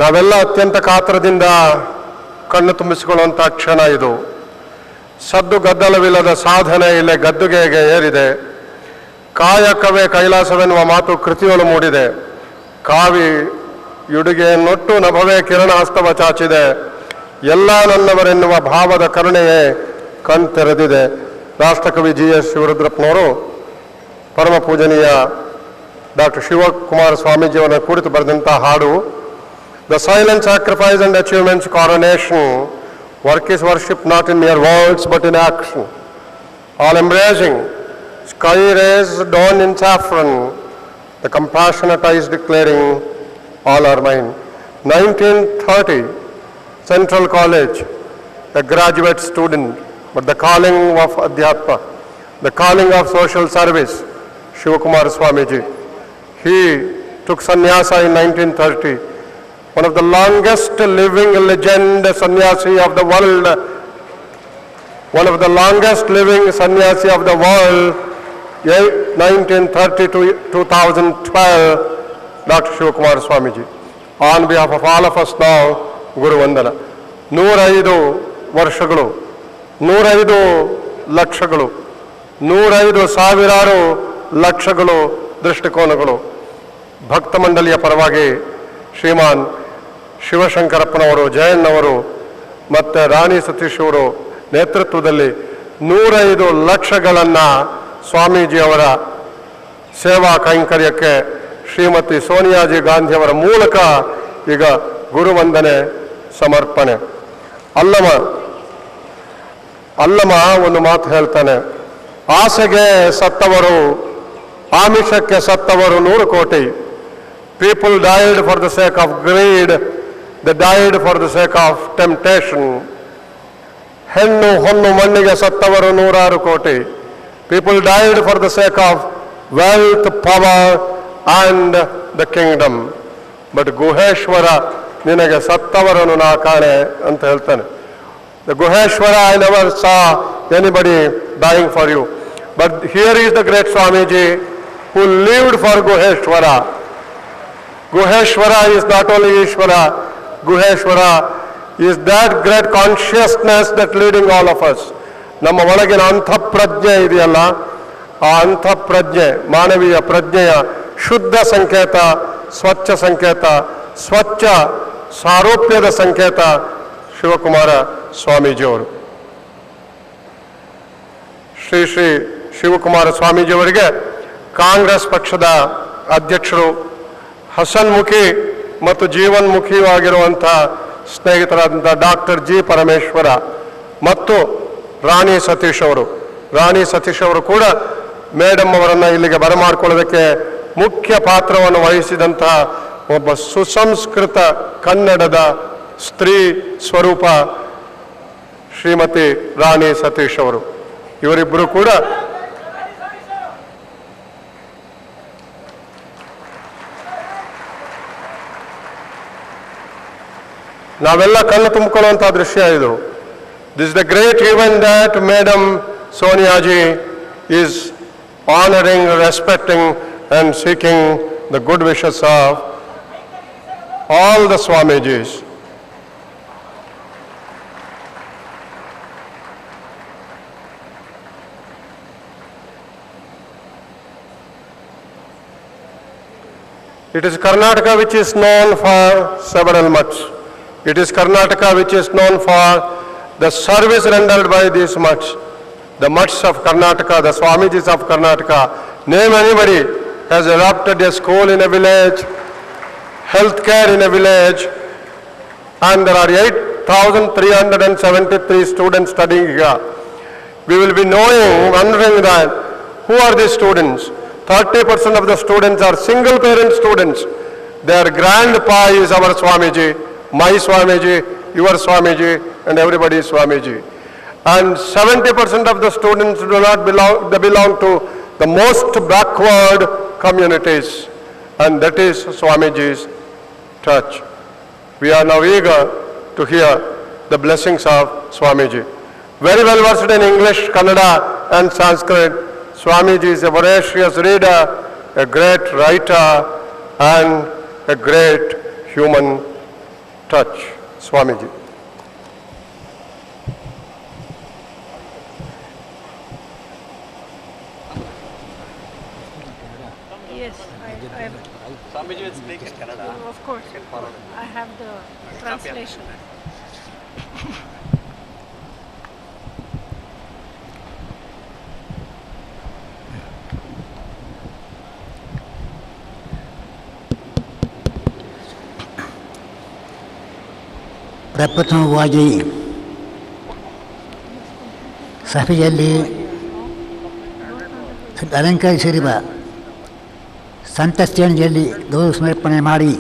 ನಾವೆಲ್ಲ ಅತ್ಯಂತ ಕಾತರದಿಂದ ಕಣ್ಣು ತುಂಬಿಸಿಕೊಳ್ಳುವಂಥ ಕ್ಷಣ ಇದು. ಸದ್ದು ಗದ್ದಲವಿಲ್ಲದ ಸಾಧನೆ ಇಲ್ಲೇ ಗದ್ದುಗೆಗೆ ಏರಿದೆ. ಕಾಯಕವೇ ಕೈಲಾಸವೆನ್ನುವ ಮಾತು ಕೃತಿಯೊಳು ಮೂಡಿದೆ. ಕಾವಿ ಯುಡುಗೆಯನ್ನೊಟ್ಟು ನಭವೇ ಕಿರಣ ಹಸ್ತವ ಚಾಚಿದೆ. ಎಲ್ಲ ನನ್ನವರೆನ್ನುವ ಭಾವದ ಕರುಣೆಯೇ ಕಣ್ತೆರೆದಿದೆ. ರಾಷ್ಟ್ರಕವಿ GS ಶಿವರುದ್ರಪ್ಪನವರು ಪರಮ ಪೂಜನೀಯ ಡಾಕ್ಟರ್ ಶಿವಕುಮಾರ ಸ್ವಾಮೀಜಿಯವರ ಕುರಿತು ಬರೆದಂಥ ಹಾಡು, The silent sacrifice and achievements coronation, work is worship not in mere words but in action. All embracing, sky rays dawn in saffron, the compassionate eyes declaring, all are mine. 1930, Central College, a graduate student, but the calling of Adhyatma, the calling of social service, Sivakumara Swamiji. He took sannyasa in 1930. One of the longest living legend sannyasi of the world, one of the longest living sannyasi of the world, 1930 to 2012, Dr. Sivakumara Swamiji. On behalf of all of us now, Guruvandana. 105 ವರ್ಷಗಳು, 105 ಲಕ್ಷಗಳು, 105 ಸಾವಿರಾರು ಲಕ್ಷಗಳು ದೃಷ್ಟಿಕೋನಗಳು. ಭಕ್ತ ಮಂಡಳಿಯ ಪರವಾಗಿ ಶ್ರೀಮಾನ್ ಶಿವಶಂಕರಪ್ಪನವರು, ಜಯಣ್ಣವರು ಮತ್ತು ರಾಣಿ ಸತೀಶ್ ಅವರು ನೇತೃತ್ವದಲ್ಲಿ 105 ಲಕ್ಷಗಳನ್ನು ಸ್ವಾಮೀಜಿಯವರ ಸೇವಾ ಕೈಂಕರ್ಯಕ್ಕೆ ಶ್ರೀಮತಿ ಸೋನಿಯಾಜಿ ಗಾಂಧಿಯವರ ಮೂಲಕ ಈಗ ಗುರುವಂದನೆ ಸಮರ್ಪಣೆ. ಅಲ್ಲಮ ಒಂದು ಮಾತು ಹೇಳ್ತಾನೆ, ಆಸೆಗೆ ಸತ್ತವರು, ಆಮಿಷಕ್ಕೆ ಸತ್ತವರು 100 ಕೋಟಿ. People died for the sake of greed, they died for the sake of temptation. ಹೆಣ್ಣು ಹೊನ್ನು ಮಣ್ಣಿಗೆ ಸತ್ತವರು 106 ಕೋಟಿ. People died for the sake of wealth, power and the kingdom. But Guheshwara ನಿನಗೆ ಸತ್ತವರನ್ನು ನಾ ಕಾಣೆ ಅಂತ ಹೇಳ್ತಾನೆ. The Guheshwara, I never saw anybody dying for you. But here is the great Swamiji who lived for Guheshwara. Guheshwara is not only Ishvara, Guheshwara is that great consciousness that leading all of us. ನಮ್ಮ ಒಳಗಿನ ಅಂತಃಪ್ರಜ್ಞೆ ಇದೆಯಲ್ಲ, ಆ ಅಂತಃಪ್ರಜ್ಞೆ ಮಾನವೀಯ ಪ್ರಜ್ಞೆಯ ಶುದ್ಧ ಸಂಕೇತ, ಸ್ವಚ್ಛ ಸಂಕೇತ, ಸ್ವಚ್ಛ ಸಾರೂಪ್ಯದ ಸಂಕೇತ ಶಿವಕುಮಾರ ಸ್ವಾಮೀಜಿಯವರು. ಶ್ರೀ ಶ್ರೀ ಶಿವಕುಮಾರ ಸ್ವಾಮೀಜಿಯವರಿಗೆ ಕಾಂಗ್ರೆಸ್ ಪಕ್ಷದ ಅಧ್ಯಕ್ಷರು, ಹಸನ್ಮುಖಿ ಮತ್ತು ಜೀವನ್ಮುಖಿಯೂ ಆಗಿರುವಂಥ ಸ್ನೇಹಿತರಾದಂಥ ಡಾಕ್ಟರ್ ಜಿ ಪರಮೇಶ್ವರ ಮತ್ತು ರಾಣಿ ಸತೀಶ್ ಅವರು ಕೂಡ ಮೇಡಮ್ ಅವರನ್ನು ಇಲ್ಲಿಗೆ ಬರಮಾಡಿಕೊಳ್ಳೋದಕ್ಕೆ ಮುಖ್ಯ ಪಾತ್ರವನ್ನು ವಹಿಸಿದಂಥ ಒಬ್ಬ ಸುಸಂಸ್ಕೃತ ಕನ್ನಡದ ಸ್ತ್ರೀ ಸ್ವರೂಪ ಶ್ರೀಮತಿ ರಾಣಿ ಸತೀಶ್ ಅವರು. ಇವರಿಬ್ಬರು ಕೂಡ ನಾವೆಲ್ಲ ಕಣ್ಣು ತುಂಬಿಕೊಳ್ಳುವಂಥ ದೃಶ್ಯ ಇದು. This is the great event that madam Soniaji is honouring, respecting and seeking the good wishes of all the Swamijis. It is Karnataka which is known for several mutts. It is Karnataka which is known for the service rendered by these mutts. The mutts of Karnataka, the Swamijis of Karnataka, name anybody, has adopted a school in a village, healthcare in a village, and there are 8,373 students studying here. We will be wondering that who are these students? 30% of the students are single parent students. Their grandpa is our Swamiji, my Swamiji, your Swamiji, and everybody's Swamiji. And 70% of the students do not belong to the most backward communities, and that is Swamiji's touch. We are now eager to hear the blessings of Swamiji. Very well versed in English, Kannada and Sanskrit, Swamiji is a voracious reader, a great writer and a great human touch. Swamiji. Yes, Swamiji will speak in Kannada. of course. I have the translation. ಪ್ರಪ್ರಥಮವಾಗಿ ಸಭೆಯಲ್ಲಿ ಅಲಂಕರಿಸಿರುವ ಸಂತ ಶ್ರೇಣಿಯಲ್ಲಿ ಗೌರವ ಸಮರ್ಪಣೆ ಮಾಡಿ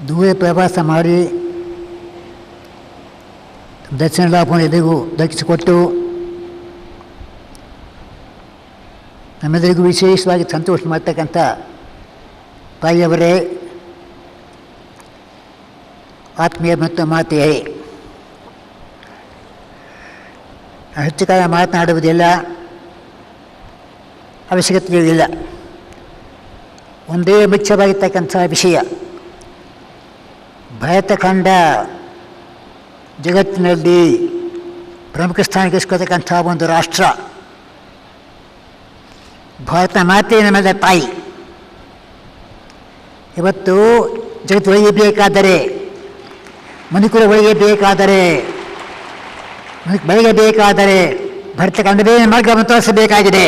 ದೂರ ಪ್ರವಾಸ ಮಾಡಿ ದರ್ಶನ ಲಾಭವನ್ನು ಎದುರು ದಕ್ಕಿಸಿಕೊಟ್ಟು ನಮ್ಮೆಲ್ಲರಿಗೂ ವಿಶೇಷವಾಗಿ ಸಂತೋಷ ಮಾಡ್ತಕ್ಕಂಥ ತಾಯಿಯವರೇ, ಆತ್ಮೀಯ ಮತ್ತು ಮಾತೆಯೇ, ಹೆಚ್ಚು ಕಾಲ ಮಾತನಾಡುವುದಿಲ್ಲ, ಅವಶ್ಯಕತೆಯೂ ಇಲ್ಲ. ಒಂದೇ ಮುಖ್ಯವಾಗಿರ್ತಕ್ಕಂಥ ವಿಷಯ, ಭಾರತಖಂಡ ಜಗತ್ತಿನಲ್ಲಿ ಪ್ರಮುಖ ಸ್ಥಾನಕ್ಕಿಸ್ಕೊಳ್ತಕ್ಕಂಥ ಒಂದು ರಾಷ್ಟ್ರ. ಭಾರತ ಮಾತೆ ನಮ್ಮೆಲ್ಲ ತಾಯಿ. ಇವತ್ತು ಜಗತ್ತು ಒಯ್ಯಬೇಕಾದರೆ ಮನುಕುಲ ಬೆಳಗಬೇಕಾದರೆ ಭರತಖಂಡವೇ ಮಾರ್ಗವನ್ನು ತೋರಿಸಬೇಕಾಗಿದೆ.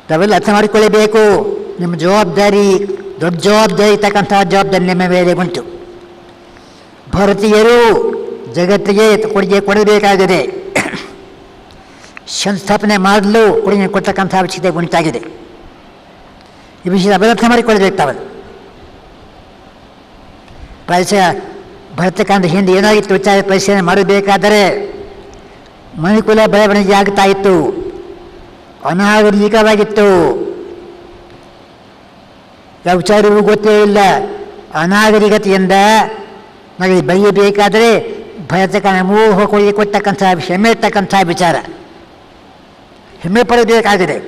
ತಾವೆಲ್ಲ ಅರ್ಥ ಮಾಡಿಕೊಳ್ಳಬೇಕು. ನಿಮ್ಮ ಜವಾಬ್ದಾರಿ, ದೊಡ್ಡ ಜವಾಬ್ದಾರಿ ಇರ್ತಕ್ಕಂಥ ಜವಾಬ್ದಾರಿ ನಿಮ್ಮ ಮೇಲೆ ಉಂಟು. ಭಾರತೀಯರು ಜಗತ್ತಿಗೆ ಕೊಡುಗೆ ಕೊಡಬೇಕಾಗಿದೆ. ಸಂಸ್ಥಾಪನೆ ಮಾಡಲು ಕೊಡುಗೆ ಕೊಡ್ತಕ್ಕಂಥ ಅವಶ್ಯಕತೆ ಉಂಟಾಗಿದೆ. ಈ ವಿಷಯ ಅರ್ಥ ಮಾಡಿಕೊಳ್ಳಬೇಕು. ತಾವಲ್ಲಿ ಪ್ರಾಯಶಃ ಭರತಖಂಡ ಹಿಂದೆ ಏನಾಗಿತ್ತು ವಿಚಾರ ಪರಿಶೀಲನೆ ಮಾಡಬೇಕಾದರೆ ಮನುಕುಲ ಬೆಳವಣಿಗೆ ಆಗ್ತಾ ಇತ್ತು, ಅನಾಗರಿಕವಾಗಿತ್ತು. ಯಾವ ವಿಚಾರವೂ ಗೊತ್ತೇ ಇಲ್ಲ. ಅನಾಗರಿಕತೆಯಿಂದ ನಮಗೆ ಬೆಳೆಯಬೇಕಾದರೆ ಭರತಖಂಡ ಮೋಹ ಕೊಡುಗೆ ಕೊಡ್ತಕ್ಕಂಥ ಹೆಮ್ಮೆ ಇರ್ತಕ್ಕಂಥ ವಿಚಾರ, ಹೆಮ್ಮೆ ಪಡಬೇಕಾಗಿದೆ.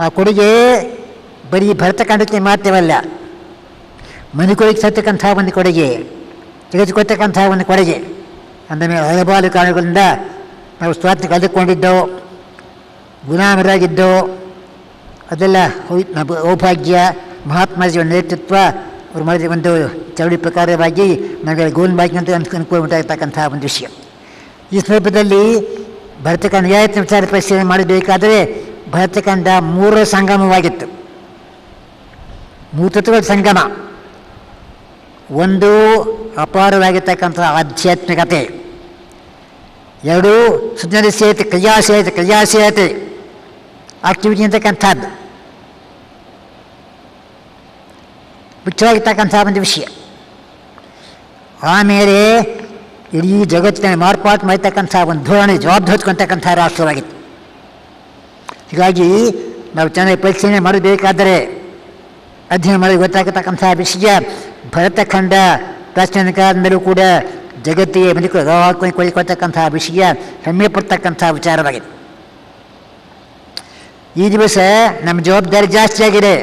ಆ ಕೊಡುಗೆ ಬರೀ ಭರತಖಂಡಕ್ಕೆ ಮಾತ್ರವಲ್ಲ, ಮನುಕುಲಕ್ಕೆ ಸತ್ತಕ್ಕಂಥ ಒಂದು ಕೊಡುಗೆ, ತೆಗೆದುಕೊಳ್ತಕ್ಕಂಥ ಒಂದು ಕೊಡುಗೆ. ಅಂದಮೇಲೆ ಹಲವಾರು ಕಾರಣಗಳಿಂದ ನಾವು ಸ್ವಾತಂತ್ರ್ಯ ಕಳೆದುಕೊಂಡಿದ್ದೋ, ಗುಲಾಮರಾಗಿದ್ದೋ, ಅದೆಲ್ಲ ಸೌಭಾಗ್ಯ. ಮಹಾತ್ಮಾಜಿಯ ನೇತೃತ್ವ ಅವರು ಮಾಡಿದ ಒಂದು ಚಳವಳಿ ಪ್ರಕಾರವಾಗಿ ನಮಗೆ ಗೋಲ್ಬಾಗಿ ಅಂತ ಅನುಕೂಲ ಉಂಟಾಗತಕ್ಕಂಥ ಒಂದು ವಿಷಯ. ಈ ಸಂದರ್ಭದಲ್ಲಿ ಭರತಖಂಡ ನ್ಯಾಯತ್ನ ವಿಚಾರ ಪರಿಶೀಲನೆ ಮಾಡಬೇಕಾದರೆ ಭರತಖಂಡ 3 ಸಂಗಮವಾಗಿತ್ತು, 3 ತತ್ವಗಳ ಸಂಗಮ. ಒಂದು ಅಪಾರವಾಗಿರ್ತಕ್ಕಂಥ ಆಧ್ಯಾತ್ಮಿಕತೆ, 2 ಸೃಜನಶೀಲತೆ, ಕ್ರಿಯಾಶೀಲತೆ ಆಕ್ಟಿವಿಟಿ ಅಂತಕ್ಕಂಥದ್ದು ಮುಖ್ಯವಾಗಿರ್ತಕ್ಕಂಥ ಒಂದು ವಿಷಯ. ಆಮೇಲೆ ಇಡೀ ಜಗತ್ತಿನ ಮಾರ್ಪಾಟು ಮಾಡತಕ್ಕಂಥ ಒಂದು ಧೋರಣೆ, ಜವಾಬ್ದಾರಿ ಹೊತ್ಕೊಳ್ತಕ್ಕಂಥ ರಾಷ್ಟ್ರವಾಗಿತ್ತು. ಹೀಗಾಗಿ ನಾವು ಚೆನ್ನಾಗಿ ಪರಿಶೀಲನೆ ಮಾಡಬೇಕಾದರೆ, ಅಧ್ಯಯನ ಮಾಡಿ ಗೊತ್ತಾಗತಕ್ಕಂಥ ವಿಷಯ ಭರತಖಂಡ ಪ್ರಾಚೀನ ಕಾಲದಲ್ಲೂ ಕೂಡ ಜಗತ್ತಿಗೆ ಕೊಳಿಕೊಳ್ತಕ್ಕಂಥ ವಿಷಯ, ಹೆಮ್ಮೆ ಪಡ್ತಕ್ಕಂಥ ವಿಚಾರವಾಗಿದೆ. ಈ ದಿವಸ ನಮ್ಮ ಜವಾಬ್ದಾರಿ ಜಾಸ್ತಿ ಆಗಿದೆ.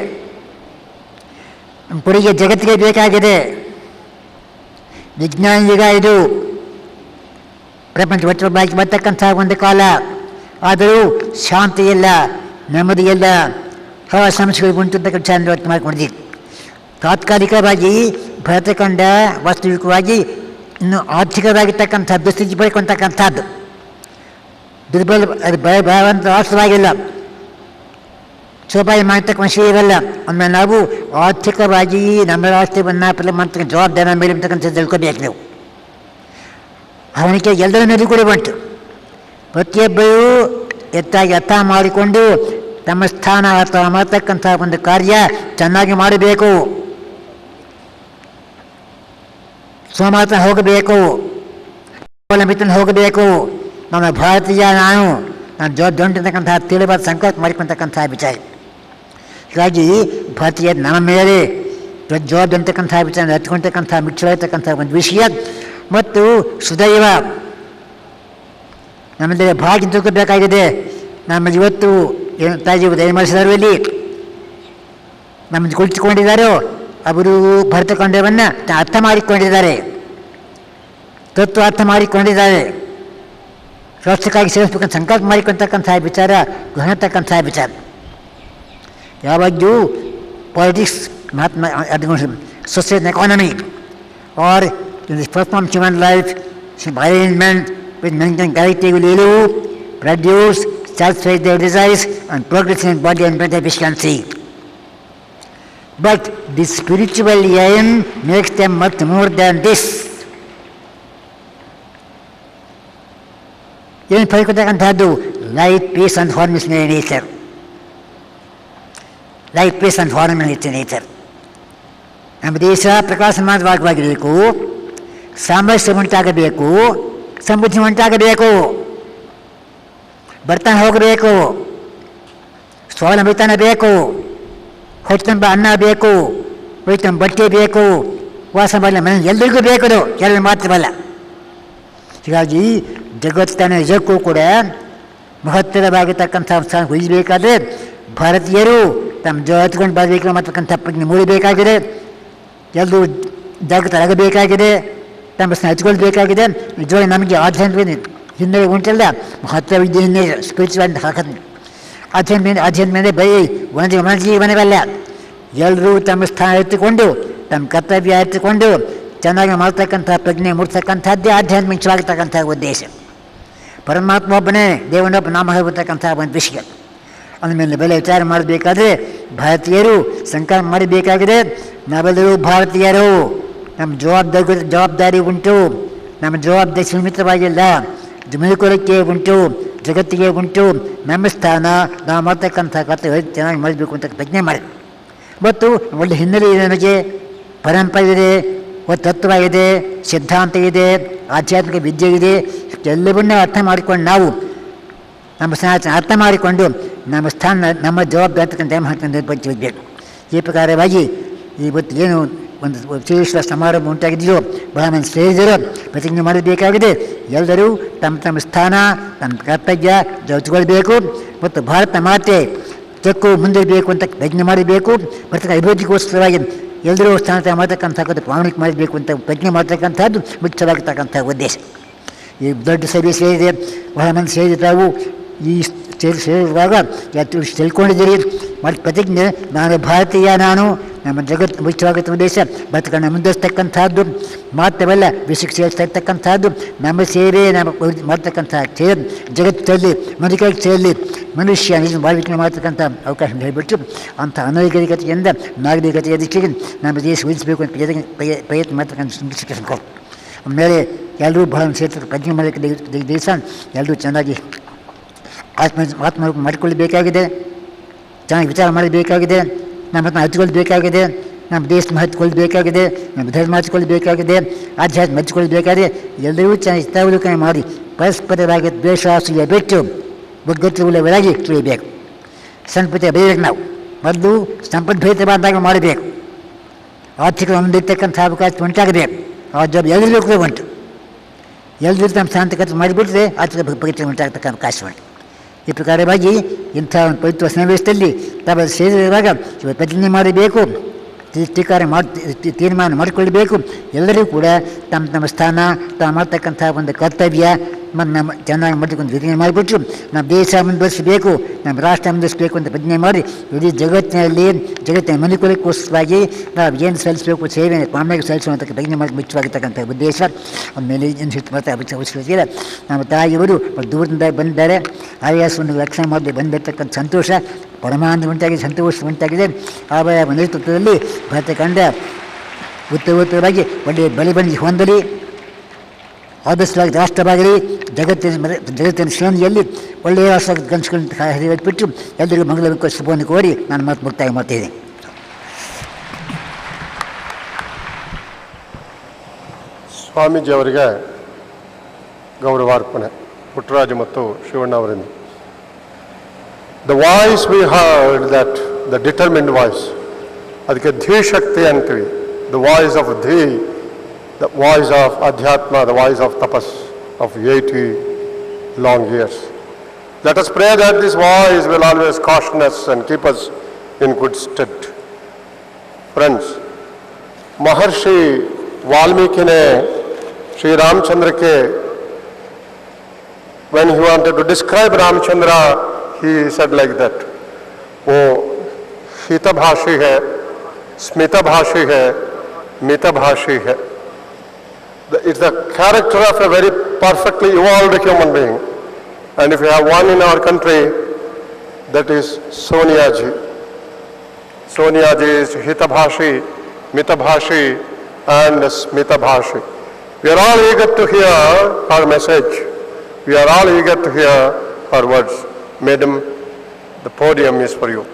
ನಮ್ಮ ಕೊಡುಗೆ ಜಗತ್ತಿಗೆ ಬೇಕಾಗಿದೆ. ವಿಜ್ಞಾನ ಯುಗ ಇದು, ಪ್ರಪಂಚ ಒಟ್ಟೊಬ್ಬಾಗಿ ಬರ್ತಕ್ಕಂಥ ಒಂದು ಕಾಲ. ಆದರೂ ಶಾಂತಿ ಇಲ್ಲ, ನೆಮ್ಮದಿ ಇಲ್ಲ, ಸಮಸ್ಯೆಗಳು ಉಂಟು ಅಂತ ವಿಚಾರ ವ್ಯಕ್ತ ಮಾಡಿಕೊಂಡಿದ್ದೀವಿ. ತಾತ್ಕಾಲಿಕವಾಗಿ ಭರತಖಂಡ ವಾಸ್ತವಿಕವಾಗಿ ಇನ್ನು ಆರ್ಥಿಕವಾಗಿರ್ತಕ್ಕಂಥ ದುಸ್ಥಿತಿ ಪಡ್ಕೊಳ್ತಕ್ಕಂಥದ್ದು, ಭಯವಂತ ರಾಷ್ಟ್ರವಾಗಿಲ್ಲ, ಸೋಪಾಯ ಮಾಡತಕ್ಕ ವಿಷಯವಲ್ಲ. ಆಮೇಲೆ ನಾವು ಆರ್ಥಿಕವಾಗಿ ನಮ್ಮ ರಾಷ್ಟ್ರವನ್ನು ಪ್ರಧಾನಮಂತ್ರಿ ಜವಾಬ್ದಾರಿ ಮೇಲೆ ಅಂತಕ್ಕಂಥದ್ದು ತಿಳ್ಕೊಬೇಕು. ನಾವು ಅವನಿಗೆ ಎಲ್ಲರ ಮೇಲೆ ಕೂಡ ಬಂತು. ಪ್ರತಿಯೊಬ್ಬರೂ ಎತ್ತಾಗಿ ಅರ್ಥ ಮಾಡಿಕೊಂಡು ತಮ್ಮ ಸ್ಥಾನ ಅಥವಾ ಮಾಡತಕ್ಕಂಥ ಒಂದು ಕಾರ್ಯ ಚೆನ್ನಾಗಿ ಮಾಡಬೇಕು. ಸೋಮಾತ ಹೋಗಬೇಕು, ಅವಲಂಬಿತ ಹೋಗಬೇಕು. ನಮ್ಮ ಭಾರತೀಯ ನಾನು ದೊಡ್ಡತಕ್ಕಂಥ ತಿಳಿಬಾದ ಸಂಕಲ್ಪ ಮಾಡಿಕೊಳ್ತಕ್ಕಂಥ ವಿಚಾರ. ಹೀಗಾಗಿ ಭಾರತೀಯ ನಮ್ಮ ಮೇಲೆ ಜವಾಬ್ದಾರಿ ಅಂತಕ್ಕಂಥ ವಿಚಾರ ಹಚ್ಕೊಳ್ತಕ್ಕಂಥ ಮುಖ್ಯವಾಗಿರ್ತಕ್ಕಂಥ ಒಂದು ವಿಷಯ. ಮತ್ತು ಸುದೈವ ನಮ್ಮಲ್ಲಿ ಭಾಗ್ಯ ತಿಳ್ಕೋಬೇಕಾಗಿದೆ. ನಮ್ಮಲ್ಲಿ ಇವತ್ತು ತಾಯಿ ದಯಮಾಡಿಸಿದರು, ಇಲ್ಲಿ ನಮ್ಮನ್ನು ಕುಳಿತುಕೊಂಡಿದ್ದಾರೋ ಅವರು ಭರತಖಂಡವನ್ನು ಅರ್ಥ ಮಾಡಿಕೊಂಡಿದ್ದಾರೆ, ತತ್ವ ಅರ್ಥ ಮಾಡಿಕೊಂಡಿದ್ದಾರೆ. ರಾಷ್ಟ್ರಕ್ಕಾಗಿ ಸೇರಿಸಬೇಕಂತ ಸಂಕಲ್ಪ ಮಾಡಿಕೊಳ್ತಕ್ಕಂಥ ವಿಚಾರ, ಗ್ರಹಣತಕ್ಕಂಥ ವಿಚಾರ. ಯಾವಾಗಲೂ politics, social economy are in the perform human life arrangement with maintain clarity will live, produce, satisfy their desires and progress in body and mental efficiency. But the spiritual aim makes them much more than this. ಏನು ಪಡ್ಕೊಳ್ತಕ್ಕಂಥದ್ದು life, peace and harmony in nature. Life, peace and harmony in nature. ನಮ್ಮ ದೇಶ ಪ್ರಕಾಶಮಾನವಾಗಿರಬೇಕು, ಸಾಮರಸ್ಯ ಉಂಟಾಗಬೇಕು, ಸಮೃದ್ಧಿ ಉಂಟಾಗಬೇಕು, ಬರ್ತಾನೆ ಹೋಗಬೇಕು, ಸ್ವಾವಲಂಬಿತನ ಬೇಕು, ಹೊಟ್ಟೆಂಬ ಅನ್ನ ಬೇಕು, ಹೊಟ್ಟೆಂಬ ಬಟ್ಟೆ ಬೇಕು, ವಾಸ ಮಾಡಲಿ ಮನೆ ಎಲ್ಲರಿಗೂ ಬೇಕದು, ಕೆಲವು ಮಾತ್ರವಲ್ಲ. ಹೀಗಾಗಿ ಜಗತ್ತಿನ ನಿಜಕ್ಕೂ ಕೂಡ ಮಹತ್ತರವಾಗಿರ್ತಕ್ಕಂಥ ಸ್ಥಾನ ಹೊಯ್ಯಬೇಕಾದ್ರೆ ಭಾರತೀಯರು ತಮ್ಮ ಜಗತ್ಕೊಂಡು ಬರಬೇಕು ಅನ್ನತಕ್ಕಂಥ ಪ್ರಜ್ಞೆ ಮೂಡಬೇಕಾಗಿದೆ. ಎಲ್ಲರೂ ಜಾಗೃತರಾಗಬೇಕಾಗಿದೆ, ತಮ್ಮ ಹಚ್ಕೊಳ್ಬೇಕಾಗಿದೆ. ನಿಜವಾಗಿ ನಮಗೆ ಆಧ್ಯಾತ್ಮಿಕ ಹಿನ್ನೆಲೆ ಉಂಟಲ್ಲ, ಮಹತ್ವ ವಿದ್ಯೆ ಹಿನ್ನೆಲೆ, ಸ್ಪಿರಿಚುವಲ್ ಹಾಕೋದು ಆಧ್ಯಾತ್ಮ ಬರೀ ಒಂದು ಜೀವನವಲ್ಲ. ಎಲ್ಲರೂ ತಮ್ಮ ಸ್ಥಾನ ಎತ್ತಿಕೊಂಡು, ತಮ್ಮ ಕರ್ತವ್ಯ ಎತ್ತಿಕೊಂಡು ಚೆನ್ನಾಗಿ ಮಾಡ್ತಕ್ಕಂಥ ಪ್ರಜ್ಞೆ ಮೂಡ್ತಕ್ಕಂಥದ್ದೇ ಆಧ್ಯಾತ್ಮಿಕವಾಗಿರ್ತಕ್ಕಂಥ ಉದ್ದೇಶ. ಪರಮಾತ್ಮ ಒಬ್ಬನೇ, ದೇವನೊಬ್ಬ ನಾಮ ಹೇಳ್ಬಿಡ್ತಕ್ಕಂಥ ಒಂದು ವಿಷಯ. ಅಂದಮೇಲೆ ಬೆಲೆ ವಿಚಾರ ಮಾಡಬೇಕಾದ್ರೆ ಭಾರತೀಯರು ಸಂಕಲ್ಪ ಮಾಡಬೇಕಾಗಿದೆ. ನಾವೆಲ್ಲರೂ ಭಾರತೀಯರು, ನಮ್ಮ ಜವಾಬ್ದಾರಿ ಉಂಟು. ನಮ್ಮ ಜವಾಬ್ದಾರಿ ಸೀಮಿತವಾಗಿಲ್ಲ, ಮನುಕುಲಕ್ಕೆ ಉಂಟು, ಜಗತ್ತಿಗೆ ಉಂಟು. ನಮ್ಮ ಸ್ಥಾನ ನಾವು ಮಾಡ್ತಕ್ಕಂಥ ಕರ್ತವ್ಯ ಚೆನ್ನಾಗಿ ಮಾಡಬೇಕು ಅಂತ ಪ್ರಜ್ಞೆ ಮಾಡಿ. ಮತ್ತು ಒಳ್ಳೆ ಹಿನ್ನೆಲೆ ಇದೆ, ನಮಗೆ ಪರಂಪರೆ ಇದೆ, ಒಂದು ತತ್ವ ಇದೆ, ಸಿದ್ಧಾಂತ ಇದೆ, ಆಧ್ಯಾತ್ಮಿಕ ವಿದ್ಯೆ ಇದೆ. ಎಲ್ಲವನ್ನೂ ಅರ್ಥ ಮಾಡಿಕೊಂಡು ನಾವು ನಮ್ಮ ಸನಾತನ ಅರ್ಥ ಮಾಡಿಕೊಂಡು ನಮ್ಮ ಸ್ಥಾನ, ನಮ್ಮ ಜವಾಬ್ದಾರಿ ನಿರ್ವಹಿಸಬೇಕು. ಈ ಪ್ರಕಾರವಾಗಿ ಇವತ್ತು ಏನು ಒಂದು ವಿಶೇಷ ಸಮಾರಂಭ ಉಂಟಾಗಿದೆಯೋ, ಬಹಳ ಮಂದಿ ಸೇರಿದರೂ ಪ್ರತಿಜ್ಞೆ ಮಾಡಬೇಕಾಗಿದೆ. ಎಲ್ಲರೂ ತಮ್ಮ ತಮ್ಮ ಸ್ಥಾನ, ತಮ್ಮ ಕರ್ತವ್ಯ ಜೊತೆಗೊಳ್ಬೇಕು ಮತ್ತು ಭಾರತ ಮಾತೆ ತೆಕ್ಕು ಮುಂದಿರಬೇಕು ಅಂತ ಪ್ರಜ್ಞೆ ಮಾಡಬೇಕು. ಮತ್ತು ಅಭಿವೃದ್ಧಿಗೋಸ್ಕರವಾಗಿ ಎಲ್ಲರೂ ಸ್ಥಾನ ಮಾಡ್ತಕ್ಕಂಥದ್ದು ಪ್ರಾಮಾಣಿಕ ಮಾಡಬೇಕು ಅಂತ ಪ್ರಜ್ಞೆ ಮಾಡ್ತಕ್ಕಂಥದ್ದು ಮುಖ್ಯವಾಗಿರ್ತಕ್ಕಂಥ ಉದ್ದೇಶ. ಈ ದೊಡ್ಡ ಸಭೆ ಸೇರಿದೆ, ಬಹಳ ಮಂದಿ ಸೇರಿದ್ದಾವು. ಈ ಸೇರಿರುವಾಗ ತಿಳ್ಕೊಂಡಿದ್ದೀರಿ ಮತ್ತು ಪ್ರತಿಜ್ಞೆ, ನಾನು ಭಾರತೀಯ, ನಾನು ನಮ್ಮ ಜಗತ್ತು ಮುಖ್ಯವಾಗುತ್ತ ಉದ್ದೇಶ ಬದುಕನ್ನು ಮುಂದುವರಿಸ್ತಕ್ಕಂಥದ್ದು ಮಾತ್ರವಲ್ಲ, ವಿಷಯಕ್ಕೆ ಸೇರಿಸ್ತಕ್ಕಂಥದ್ದು. ನಮ್ಮ ಸೇವೆ ನಮ್ಮ ಮಾಡ್ತಕ್ಕಂಥ ಜಗತ್ತಲ್ಲಿ ಮನುಷ್ಯಕ್ಕೆ ಸೇರಲಿ, ಮನುಷ್ಯ ನಿಜ ಬಾಳ್ವಿಕೆ ಮಾಡ್ತಕ್ಕಂಥ ಅವಕಾಶ ಹೇಳಿಬಿಟ್ಟು ಅಂಥ ಅನಾಗರಿಕತೆಯಿಂದ ನಾಗರಿಕತೆಯ ದಿಕ್ಕಿಗೆ ನಮ್ಮ ದೇಶ ಉಳಿಸಬೇಕು ಅಂತ ಪ್ರಯತ್ನ ಮಾಡ್ತಕ್ಕಂಥ ಆಮೇಲೆ ಎಲ್ಲರೂ ಬಹಳ ಸೇರ್ತಾರೆ. ಪ್ರಜ್ಞೆ ಮಾಡಲಿಕ್ಕೆ ದಿವಸ ಎಲ್ಲರೂ ಚೆನ್ನಾಗಿ ಆತ್ಮ ಮಾಡಿಕೊಳ್ಳಬೇಕಾಗಿದೆ, ಚೆನ್ನಾಗಿ ವಿಚಾರ ಮಾಡಬೇಕಾಗಿದೆ, ನಮ್ಮ ಹಚ್ಕೊಳ್ಬೇಕಾಗಿದೆ, ನಮ್ಮ ದೇಶ ಹಚ್ಕೊಳ್ಬೇಕಾಗಿದೆ, ನಮ್ಮ ಧರ್ಮ ಹಚ್ಕೊಳ್ಬೇಕಾಗಿದೆ, ಆಧ್ಯಾತ್ಮ ಹಚ್ಕೊಳ್ಬೇಕಾಗಿದೆ. ಎಲ್ಲರೂ ಚೆನ್ನಾಗಿ ಹಿತಾವಲೋಕನೆ ಮಾಡಿ ಪರಸ್ಪರವಾಗಿ ದ್ವೇಷಾಸೂಯ ಬಿಟ್ಟು ಒಗ್ಗಟ್ಟುಳ್ಳವರಾಗಿ ತುಳಿಬೇಕು. ಸಂಪತ್ತು ಬೆಳೆಯಬೇಕು. ನಾವು ಮೊದಲು ಸಂಪದ್ಭರಿತವಾದಾಗ ಮಾಡಬೇಕು. ಆರ್ಥಿಕ ಹೊಂದಿರ್ತಕ್ಕಂಥ ಅವಕಾಶ ಉಂಟಾಗಬೇಕು. ಆ ಜವಾಬ್ ಎಲ್ಲರಿಗೂ ಕೂಡ ಉಂಟು. ಎಲ್ಲರೂ ನಮ್ಮ ಶಾಂತಕತೆ ಮಾಡಿಬಿಟ್ರೆ ಆರ್ಥಿಕ ಪ್ರಗತಿ ಉಂಟಾಗತಕ್ಕ ಅವಕಾಶ ಉಂಟು. ಈ ಪ್ರಕಾರವಾಗಿ ಇಂಥ ಒಂದು ಪವಿತ್ರ ಸನ್ನಿವೇಶದಲ್ಲಿ ತಾವು ಸೇರಿರುವಾಗ ಪ್ರತಿಜ್ಞೆ ಮಾಡಬೇಕು, ತೀರ್ಮಾನ ಮಾಡಿಕೊಳ್ಳಬೇಕು. ಎಲ್ಲರೂ ಕೂಡ ತಮ್ಮ ತಮ್ಮ ಸ್ಥಾನ, ತಾವು ಮಾಡ್ತಕ್ಕಂಥ ಒಂದು ಕರ್ತವ್ಯ ನಮ್ಮ ಚೆನ್ನಾಗಿ ಮಾಡಿಕೊಂಡು ಪ್ರತಿಜ್ಞೆ ಮಾಡಿಬಿಟ್ಟು ನಮ್ಮ ದೇಶ ಮುಂದುವರಿಸಬೇಕು, ನಮ್ಮ ರಾಷ್ಟ್ರ ಮುಂದುವರಿಸಬೇಕು ಅಂತ ಪ್ರತಿಜ್ಞೆ ಮಾಡಿ ಇಡೀ ಜಗತ್ತಿನ ಮನುಕುಲಕ್ಕೋಸ್ಕರವಾಗಿ ನಾವು ಏನು ಸಲ್ಲಿಸಬೇಕು, ಸೇವೆ ಪ್ರಾಮಾಣಿಕ ಸಲ್ಲಿಸುವಂಥ ಪ್ರತಿಜ್ಞೆ ಮಾಡಿ ಮುಖ್ಯವಾಗಿರ್ತಕ್ಕಂಥ ಉದ್ದೇಶ. ಅಂದಮೇಲೆ ಅವಶ್ಯಕತೆ ನಮ್ಮ ತಾಯಿಯವರು ದೂರದಿಂದ ಬಂದಿದ್ದಾರೆ. ಆಯಾಸ ಒಂದು ರಕ್ಷಣೆ ಮಾಡಿ ಬಂದಿರತಕ್ಕಂಥ ಸಂತೋಷ, ಪರಮಾನಂದ ಉಂಟಾಗಿದೆ, ಸಂತೋಷ ಉಂಟಾಗಿದೆ. ಆವಯ ನೇತೃತ್ವದಲ್ಲಿ ಭಾರತ ಕಂಡ ಉತ್ತರವಾಗಿ ಒಳ್ಳೆಯ ಬಳಿ ಹೊಂದಲಿ, ಆದರ್ಶವಾಗಿ ರಾಷ್ಟ್ರವಾಗಲಿ, ಜಗತ್ತಿನ ಶ್ರೇಣಿಯಲ್ಲಿ ಒಳ್ಳೆಯ ರಾಷ್ಟ್ರ ಕನಸುಗಳನ್ನು ಹರಿಬಿಟ್ಟು ಎಲ್ಲರಿಗೂ ಮಂಗಳಕ್ಕೆ ಶುಭವನ್ನು ಕೋರಿ ನಾನು ಮಾತು ಮುಕ್ತಾಯ ಮಾಡ್ತಿದ್ದೀನಿ. ಸ್ವಾಮೀಜಿ ಅವರಿಗೆ ಗೌರವಾರ್ಪಣೆ ಪುಟ್ಟರಾಜು ಮತ್ತು ಶಿವಣ್ಣ ಅವರಿಂದ. The voice we heard, that the determined voice, ಅದಕ್ಕೆ ಧೀಶಕ್ತಿ ಅಂತೀವಿ. The voice of the voice of Adhyatma, the voice of tapas of 80 long years. Let us pray that this voice will always caution us and keep us in good stead. Friends, Maharshi Valmiki ne Sri Ramchandra when he wanted to describe Ramchandra, he said like that, वो हितभाषी है, स्मितभाषी है, मितभाषी है. It's the character of a very perfectly evolved human being. And if we have one in our country, that is Sonia ji. Sonia ji is hitabhashi, mitabhashi and smitabhashi. We are all eager to hear her message. We are all eager to hear her words. Madam, the podium is for you.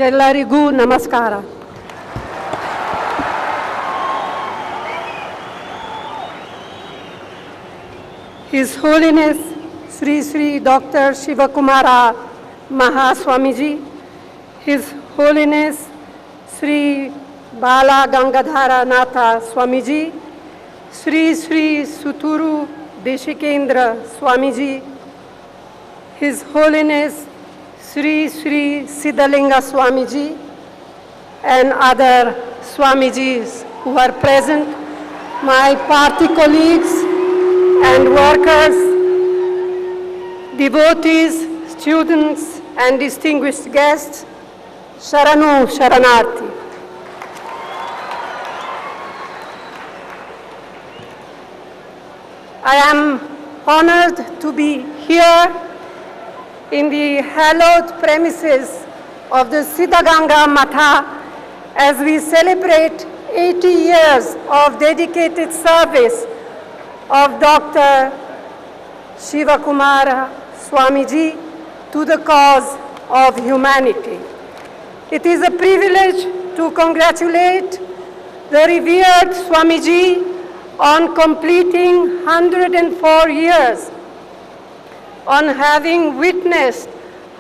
ಎಲ್ಲರಿಗೂ ನಮಸ್ಕಾರ. His Holiness Sree Sree Dr. Sivakumara Swamiji, His Holiness Sree Bala Gangadhara Natha Swamiji, Sree Sree Suturu Deshikendra Swamiji, His Holiness Sree Sree Siddaganga Swamiji, and other Swamijis who are present, my party colleagues, and workers, devotees, students, and distinguished guests, Sharanu Sharanarthi. I am honored to be here in the hallowed premises of the Siddaganga Matha as we celebrate 80 years of dedicated service of Dr. Sivakumara Swamiji to the cause of humanity. It is a privilege to congratulate the revered Swamiji on completing 104 years, on having witnessed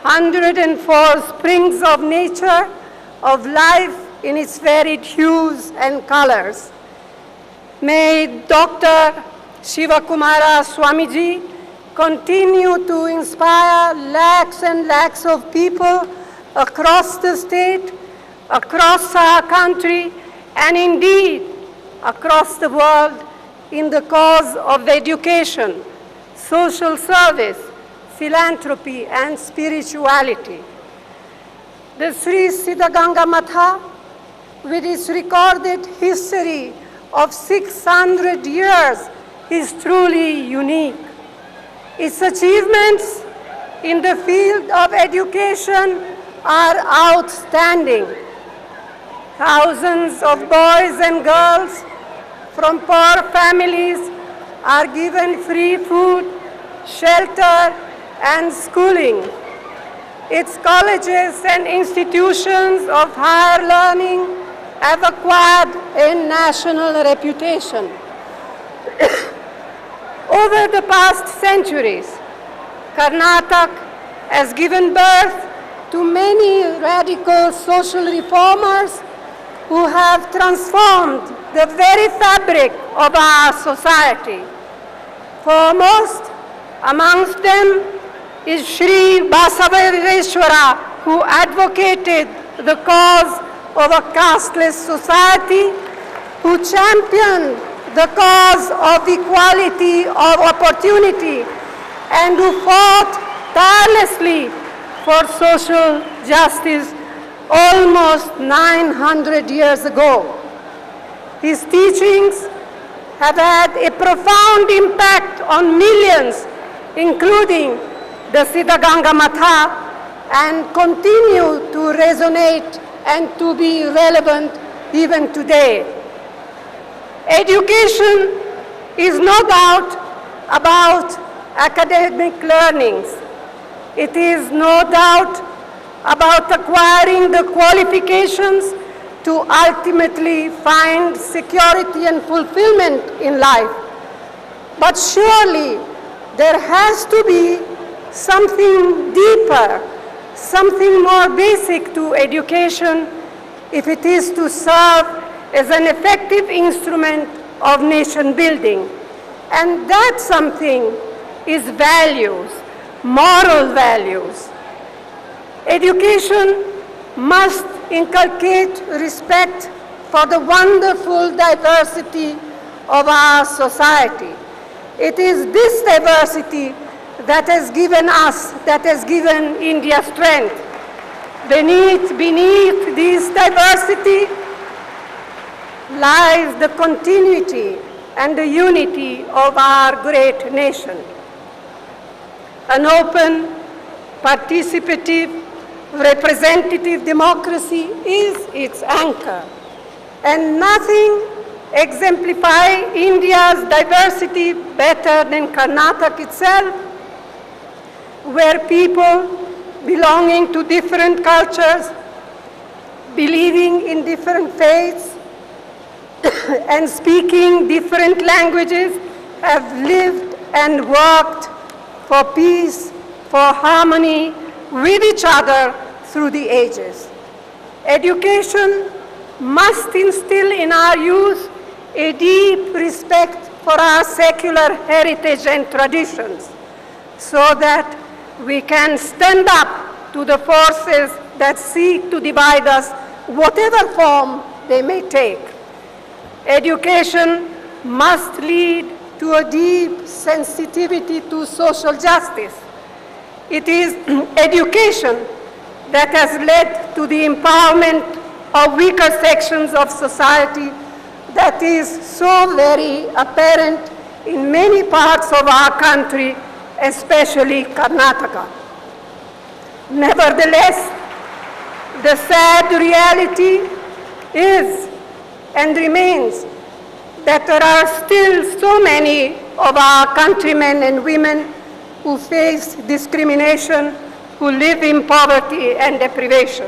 104 springs of nature, of life in its varied hues and colors. May Dr. Sivakumara Swamiji continue to inspire lakhs and lakhs of people across the state, across our country, and indeed across the world in the cause of education, social service, philanthropy, and spirituality. The Sree Siddaganga Matha, with its recorded history of 600 years, is truly unique. Its achievements in the field of education are outstanding. Thousands of boys and girls from poor families are given free food, shelter, and schooling. Its colleges and institutions of higher learning have acquired a national reputation. Over the past centuries, Karnataka has given birth to many radical social reformers who have transformed the very fabric of our society. Foremost amongst them is Sree Basaveshwara, who advocated the cause of a casteless society, who championed the cause of equality of opportunity, and who fought tirelessly for social justice almost 900 years ago. His teachings have had a profound impact on millions, including the Siddaganga Matha, and continue to resonate and to be relevant even today. Education is no doubt about academic learnings. It is no doubt about acquiring the qualifications to ultimately find security and fulfillment in life. But surely there has to be something deeper, something more basic to education if it is to serve as an effective instrument of nation building. And that something is values, moral values. Education must inculcate respect for the wonderful diversity of our society. It is this diversity that has given us, that has given India strength. Beneath this diversity lies the continuity and the unity of our great nation. An open, participative, representative democracy is its anchor, and nothing exemplifies India's diversity better than Karnataka itself, where people belonging to different cultures, believing in different faiths, and speaking different languages have lived and worked for peace, for harmony with each other through the ages. Education must instill in our youth a deep respect for our secular heritage and traditions, so that we can stand up to the forces that seek to divide us, whatever form they may take. Education must lead to a deep sensitivity to social justice. It is education that has led to the empowerment of weaker sections of society that is so very apparent in many parts of our country, especially Karnataka. Nevertheless, the sad reality is and remains that there are still so many of our countrymen and women who face discrimination, who live in poverty and deprivation.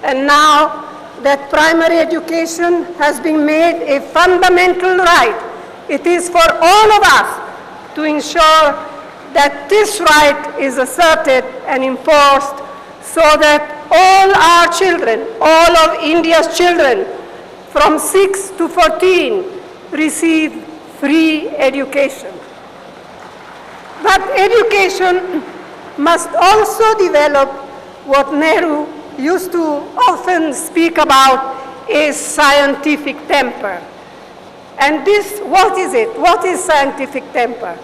And now that primary education has been made a fundamental right, it is for all of us to ensure that this right is asserted and enforced so that all our children, all of India's children from 6 to 14 receive free education. But education must also develop what Nehru used to often speak about, a scientific temper. And this, what is it? What is scientific temper?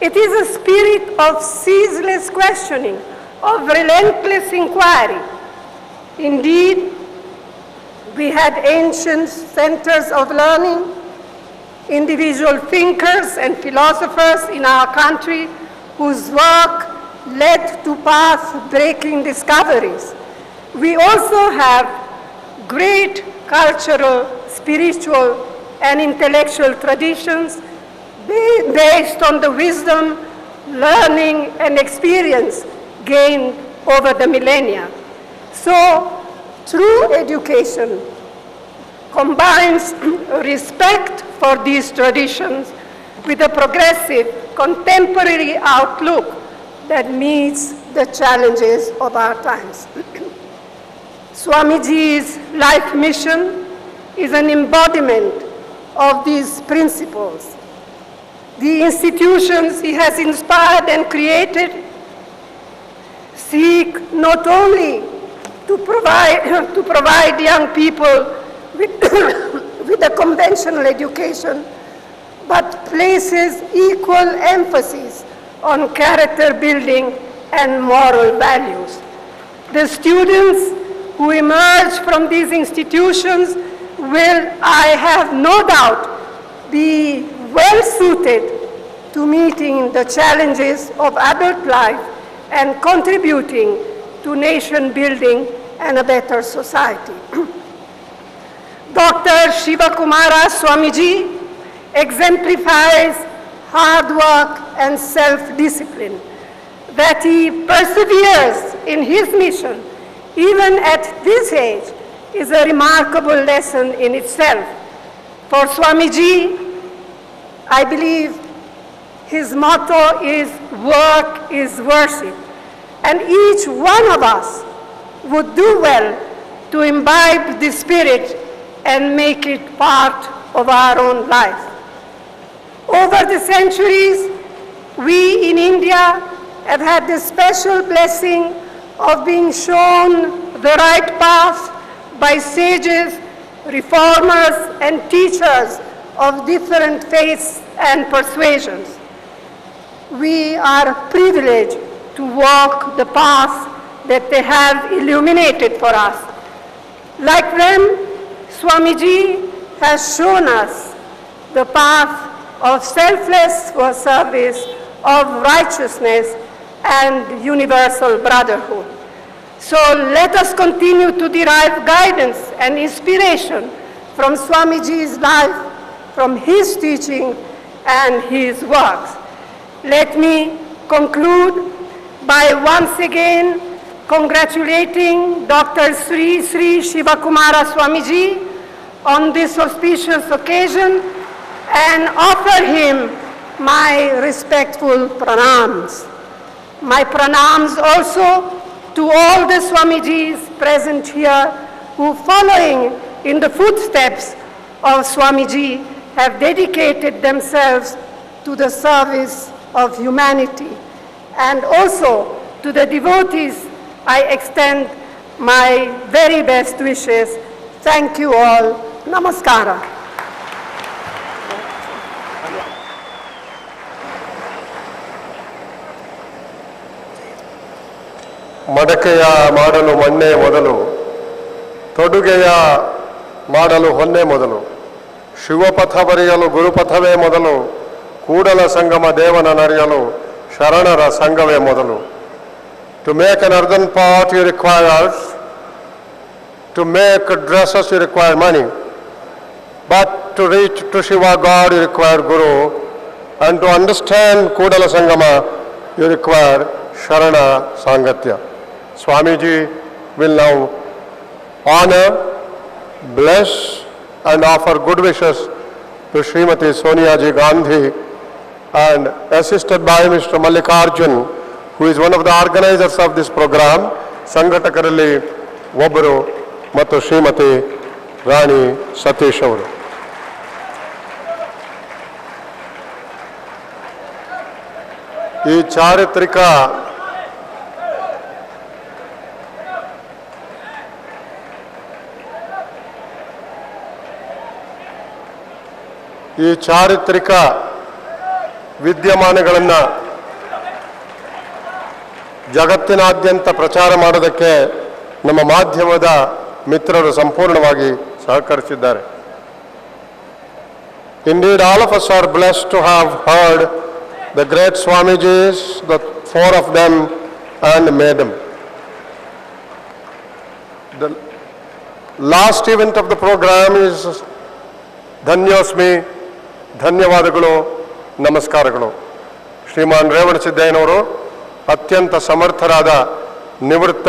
It is a spirit of ceaseless questioning, of relentless inquiry. Indeed, we had ancient centers of learning, individual thinkers and philosophers in our country whose work led to path-breaking discoveries. We also have great cultural, spiritual, and intellectual traditions based on the wisdom, learning, and experience gained over the millennia. So, true education combines respect for these traditions with a progressive, contemporary outlook that meets the challenges of our times. Swamiji's life mission is an embodiment of these principles. The institutions he has inspired and created seek not only to provide young people with a conventional education, but places equal emphasis on character building and moral values. The students who emerge from these institutions will, I have no doubt, be well suited to meeting the challenges of adult life and contributing to nation building and a better society. Dr. Sivakumara Swamiji exemplifies hard work and self-discipline. That he perseveres in his mission, even at this age, is a remarkable lesson in itself. For Swamiji, I believe his motto is work is worship. And each one of us would do well to imbibe this spirit and make it part of our own life. Over the centuries, we in India have had the special blessing of being shown the right path by sages, reformers, and teachers of different faiths and persuasions. We are privileged to walk the path that they have illuminated for us. Like them, Swamiji has shown us the path of selfless service, of righteousness, and universal brotherhood. So let us continue to derive guidance and inspiration from Swamiji's life, from his teaching and his works. Let me conclude by once again congratulating Dr. Sree Sree Sivakumara Swamiji on this auspicious occasion and offer him my respectful pranams. My pranams also to all the Swamijis present here who, following in the footsteps of Swamiji, have dedicated themselves to the service of humanity. And also to the devotees, I extend my very best wishes. Thank you all. Namaskara. ಮಡಕೆಯ ಮಾಡಲು ಮಣ್ಣೆ ಮೊದಲು, ತೊಡುಗೆಯ ಮಾಡಲು ಹೊನ್ನೆ ಮೊದಲು, ಶಿವಪಥ ಬರೆಯಲು ಗುರುಪಥವೇ ಮೊದಲು, ಕೂಡಲ ಸಂಗಮ ದೇವನ ನರಿಯಲು ಶರಣರ ಸಂಘವೇ ಮೊದಲು. To make an earthen pot you require, to make dresses you require money, but to reach to Shiva God you require Guru, and to understand Kudala Sangama you require Sharana Sangatya. Swamiji will now honor, bless and offer good wishes to Srimati Sonia Ji Gandhi, and assisted by Mr. Mallikarjun, who is one of the organizers of this program, ಸಂಘಟಕರಲ್ಲಿ ಒಬ್ಬರು, ಮತ್ತು ಶ್ರೀಮತಿ ರಾಣಿ ಸತೀಶ್ ಅವರು. ಈ ಚಾರಿತ್ರಿಕ ವಿದ್ಯಮಾನಗಳನ್ನು ಜಗತ್ತಿನಾದ್ಯಂತ ಪ್ರಚಾರ ಮಾಡೋದಕ್ಕೆ ನಮ್ಮ ಮಾಧ್ಯಮದ ಮಿತ್ರರು ಸಂಪೂರ್ಣವಾಗಿ ಸಹಕರಿಸಿದ್ದಾರೆ. Indeed, all of us are blessed to have heard the great Swamijis, the four of them, and Madam. The last event of the program is Dhanyosmi, ಧನ್ಯವಾದಗಳು, ನಮಸ್ಕಾರಗಳು. ಶ್ರೀಮಾನ್ ರೇವಣ ಸಿದ್ದಯ್ಯನವರು ಅತ್ಯಂತ ಸಮರ್ಥರಾದ ನಿವೃತ್ತ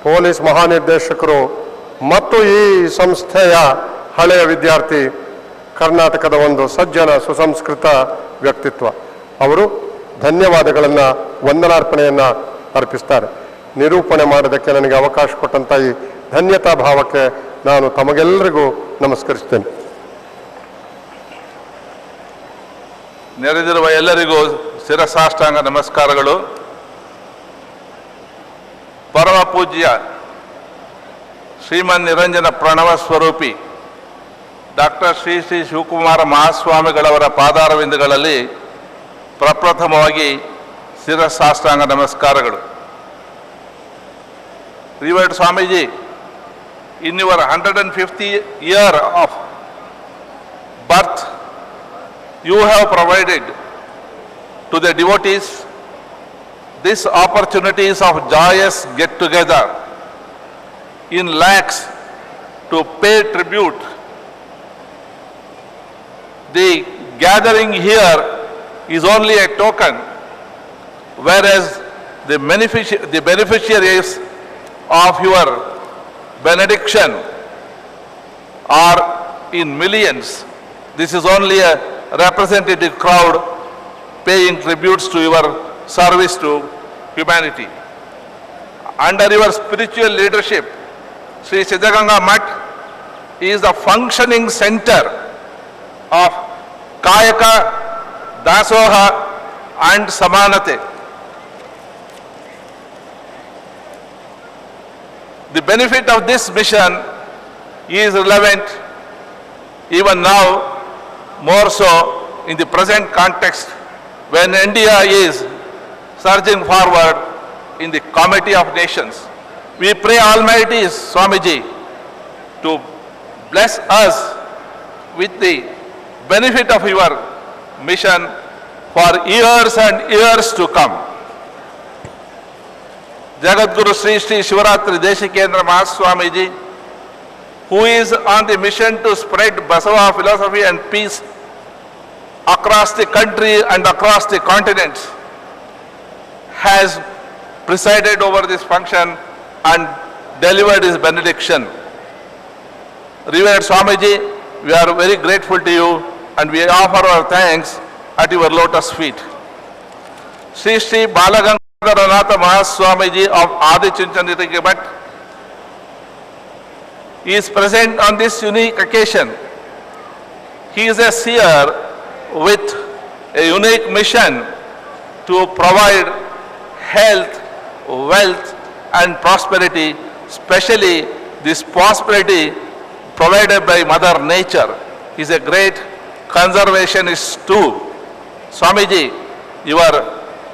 ಪೊಲೀಸ್ ಮಹಾನಿರ್ದೇಶಕರು ಮತ್ತು ಈ ಸಂಸ್ಥೆಯ ಹಳೆಯ ವಿದ್ಯಾರ್ಥಿ, ಕರ್ನಾಟಕದ ಒಂದು ಸಜ್ಜನ ಸುಸಂಸ್ಕೃತ ವ್ಯಕ್ತಿತ್ವ. ಅವರು ಧನ್ಯವಾದಗಳನ್ನು, ವಂದನಾರ್ಪಣೆಯನ್ನು ಅರ್ಪಿಸ್ತಾರೆ. ನಿರೂಪಣೆ ಮಾಡೋದಕ್ಕೆ ನನಗೆ ಅವಕಾಶ ಕೊಟ್ಟಂಥ ಈ ಧನ್ಯತಾ ಭಾವಕ್ಕೆ ನಾನು ತಮಗೆಲ್ಲರಿಗೂ ನಮಸ್ಕರಿಸ್ತೇನೆ. ನೆರೆದಿರುವ ಎಲ್ಲರಿಗೂ ಶಿರಸಾಷ್ಟಾಂಗ ನಮಸ್ಕಾರಗಳು. ಪರಮ ಪೂಜ್ಯ ಶ್ರೀಮನ್ ನಿರಂಜನ ಪ್ರಣವ ಸ್ವರೂಪಿ ಡಾಕ್ಟರ್ ಶ್ರೀ ಶ್ರೀ ಶಿವಕುಮಾರ ಮಹಾಸ್ವಾಮಿಗಳವರ ಪಾದಾರವಿಂದಗಳಲ್ಲಿ ಪ್ರಪ್ರಥಮವಾಗಿ ಶಿರಸಾಷ್ಟಾಂಗ ನಮಸ್ಕಾರಗಳು. Revered Swamiji, in your 150th year of birth, you have provided to the devotees these opportunities of joyous get-together in lakhs to pay tribute. The gathering here is only a token, whereas the beneficiaries of your benediction are in millions. This is only a representative crowd paying tributes to your service to humanity. Under your spiritual leadership, Sri Siddaganga Mutt is the functioning center of Kayaka, Dasoha and Samanate. The benefit of this mission is relevant even now, more so in the present context when India is surging forward in the Committee of Nations. We pray Almighty Swamiji to bless us with the benefit of your mission for years and years to come. Jagadguru Sree Sree Sivakumara Swamiji, who is on the mission to spread Basava philosophy and peace across the country and across the continents, has presided over this function and delivered his benediction. Revered Swamiji, we are very grateful to you and we offer our thanks at your lotus feet. Sree Sree Balagangaranatha Mahaswamiji of Adi Chinchanitiki Mutt is present on this unique occasion. He is a seer with a unique mission to provide health, wealth and prosperity, especially this prosperity provided by Mother Nature. He is a great conservationist too. Swamiji, your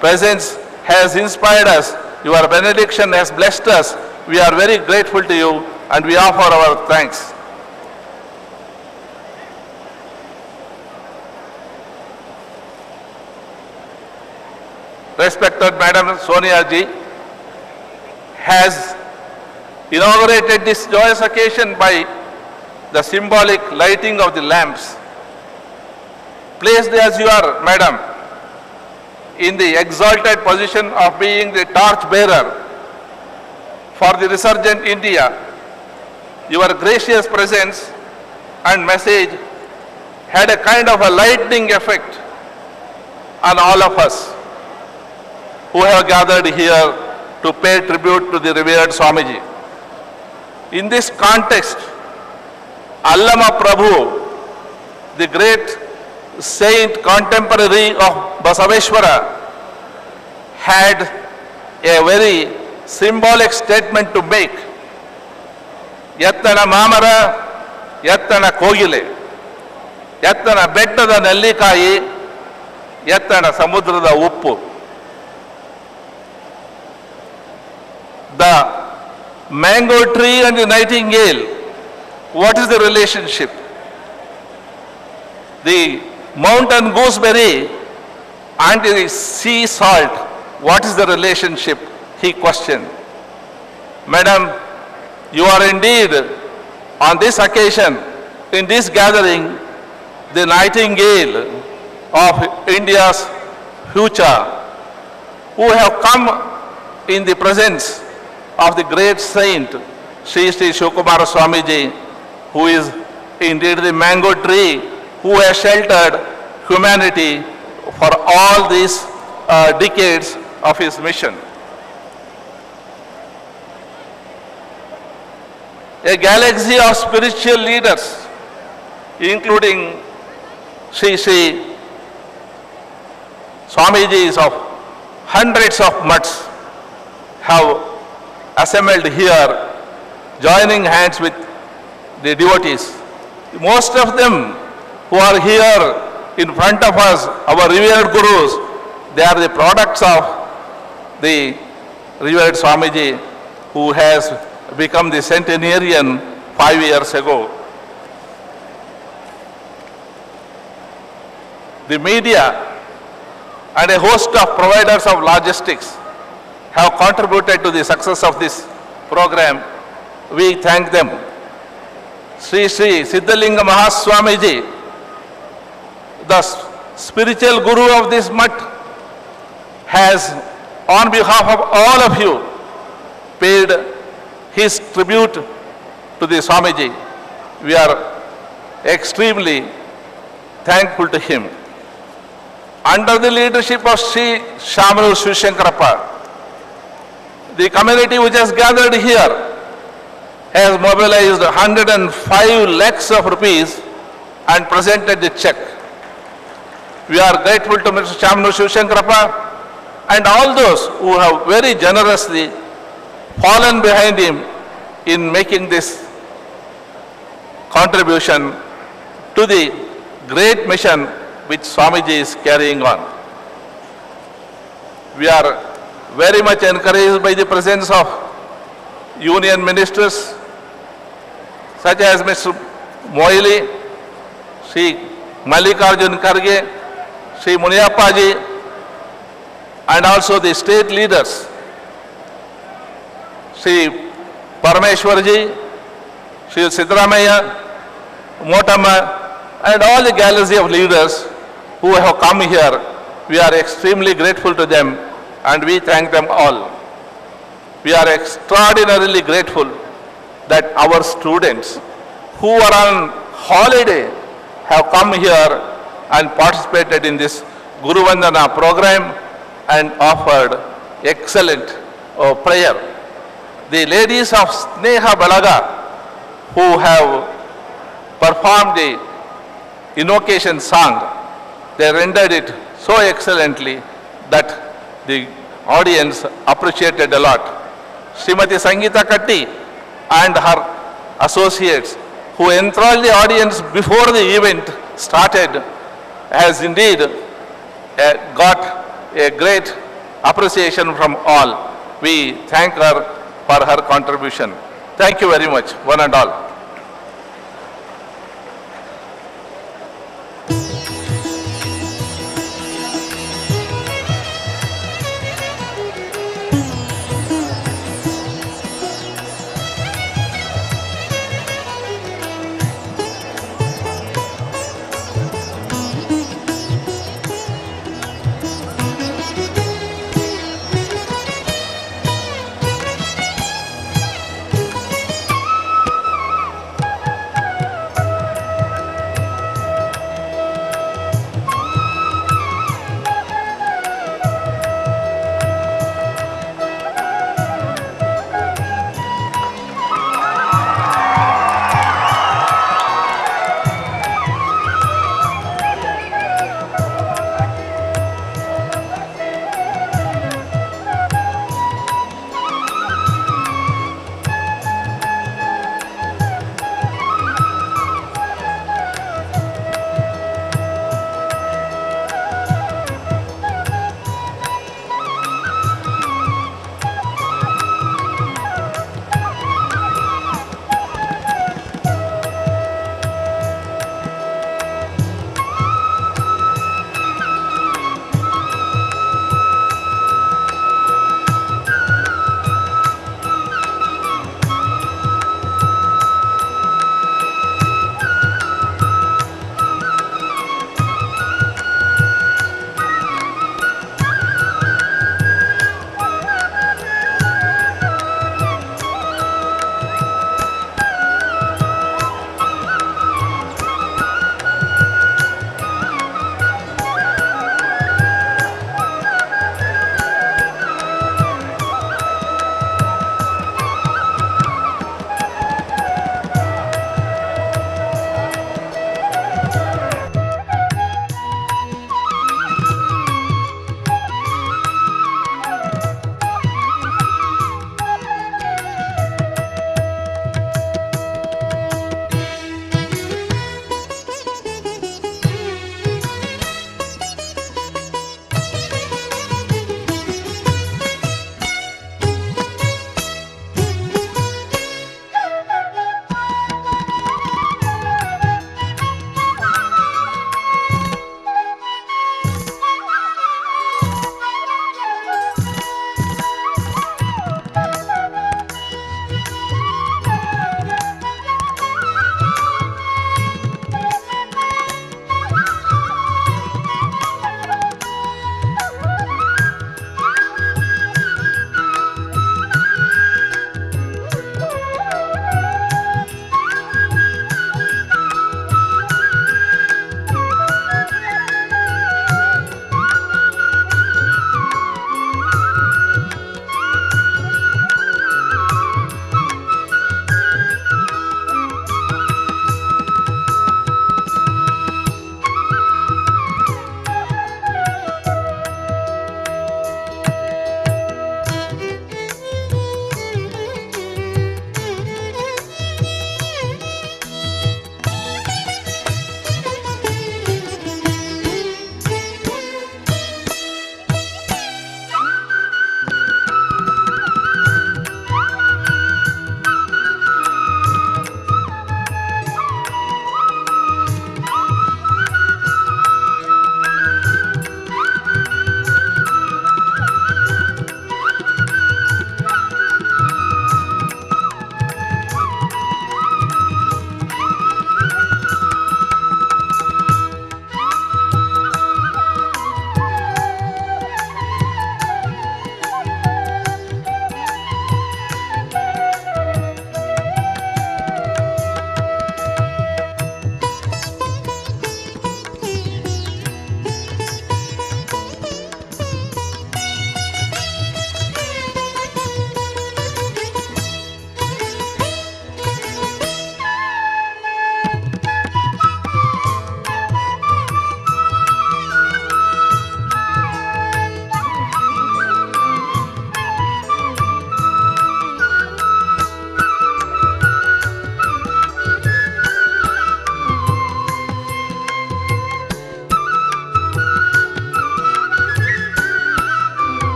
presence has inspired us Your benediction has blessed us. We are very grateful to you and we offer our thanks. Respected Madam Sonia Ji has inaugurated this joyous occasion by the symbolic lighting of the lamps. Placed as you are, Madam, in the exalted position of being the torch bearer for the resurgent India, your gracious presence and message had a kind of a lightning effect on all of us who have gathered here to pay tribute to the revered Swamiji. In this context, Allama Prabhu, the great saint contemporary of Basaveshwara, had a very symbolic statement to make. Yattana Mamara, Yattana Kogile, Yattana Bettada Nellikayi, Yattana Samudrada Uppu. The mango tree and the nightingale, what is the relationship? The mountain gooseberry and the sea salt, what is the relationship? He questioned. Madam, you are indeed on this occasion, in this gathering, the nightingale of India's future, who have come in the presence of the great saint, Sree Sree Sivakumara Swamiji, who is indeed the mango tree, who has sheltered humanity for all these decades of his mission. A galaxy of spiritual leaders, including Sree Sree Swamijis of hundreds of mutts, have assembled here, joining hands with the devotees. Most of them who are here in front of us, our revered gurus, they are the products of the revered Swamiji, who has become the centenarian 5 years ago. The media and a host of providers of logistics have contributed to the success of this program. We thank them. Sree Sree Siddaganga Swamiji, the spiritual guru of this mutt, has, on behalf of all of you, paid his tribute to the Swamiji. We are extremely thankful to him. Under the leadership of Sri Shamru Shishankarappa, the community which has gathered here has mobilized 105 lakhs of rupees and presented the check. We are grateful to Mr. Shamru Shishankarappa and all those who have very generously fallen behind him in making this contribution to the great mission which Swamiji is carrying on. We are very much encouraged by the presence of union ministers such as Mr. Moili, Sri Mallikarjun Kharge, Sri Muniyappaji, and also the state leaders, Sri Parameshwarji, Sri Siddaramaiah, Motama, and all the galaxy of leaders who have come here. We are extremely grateful to them and we thank them all. We are extraordinarily grateful that our students who are on holiday have come here and participated in this Guruvandana program and offered excellent prayer. The ladies of Sneha Balaga who have performed the invocation song, they rendered it so excellently that the audience appreciated a lot. Srimati Sangeeta Katti and her associates who enthralled the audience before the event started has indeed got a great appreciation from all. we thank her for her contribution. Thank you very much, one and all.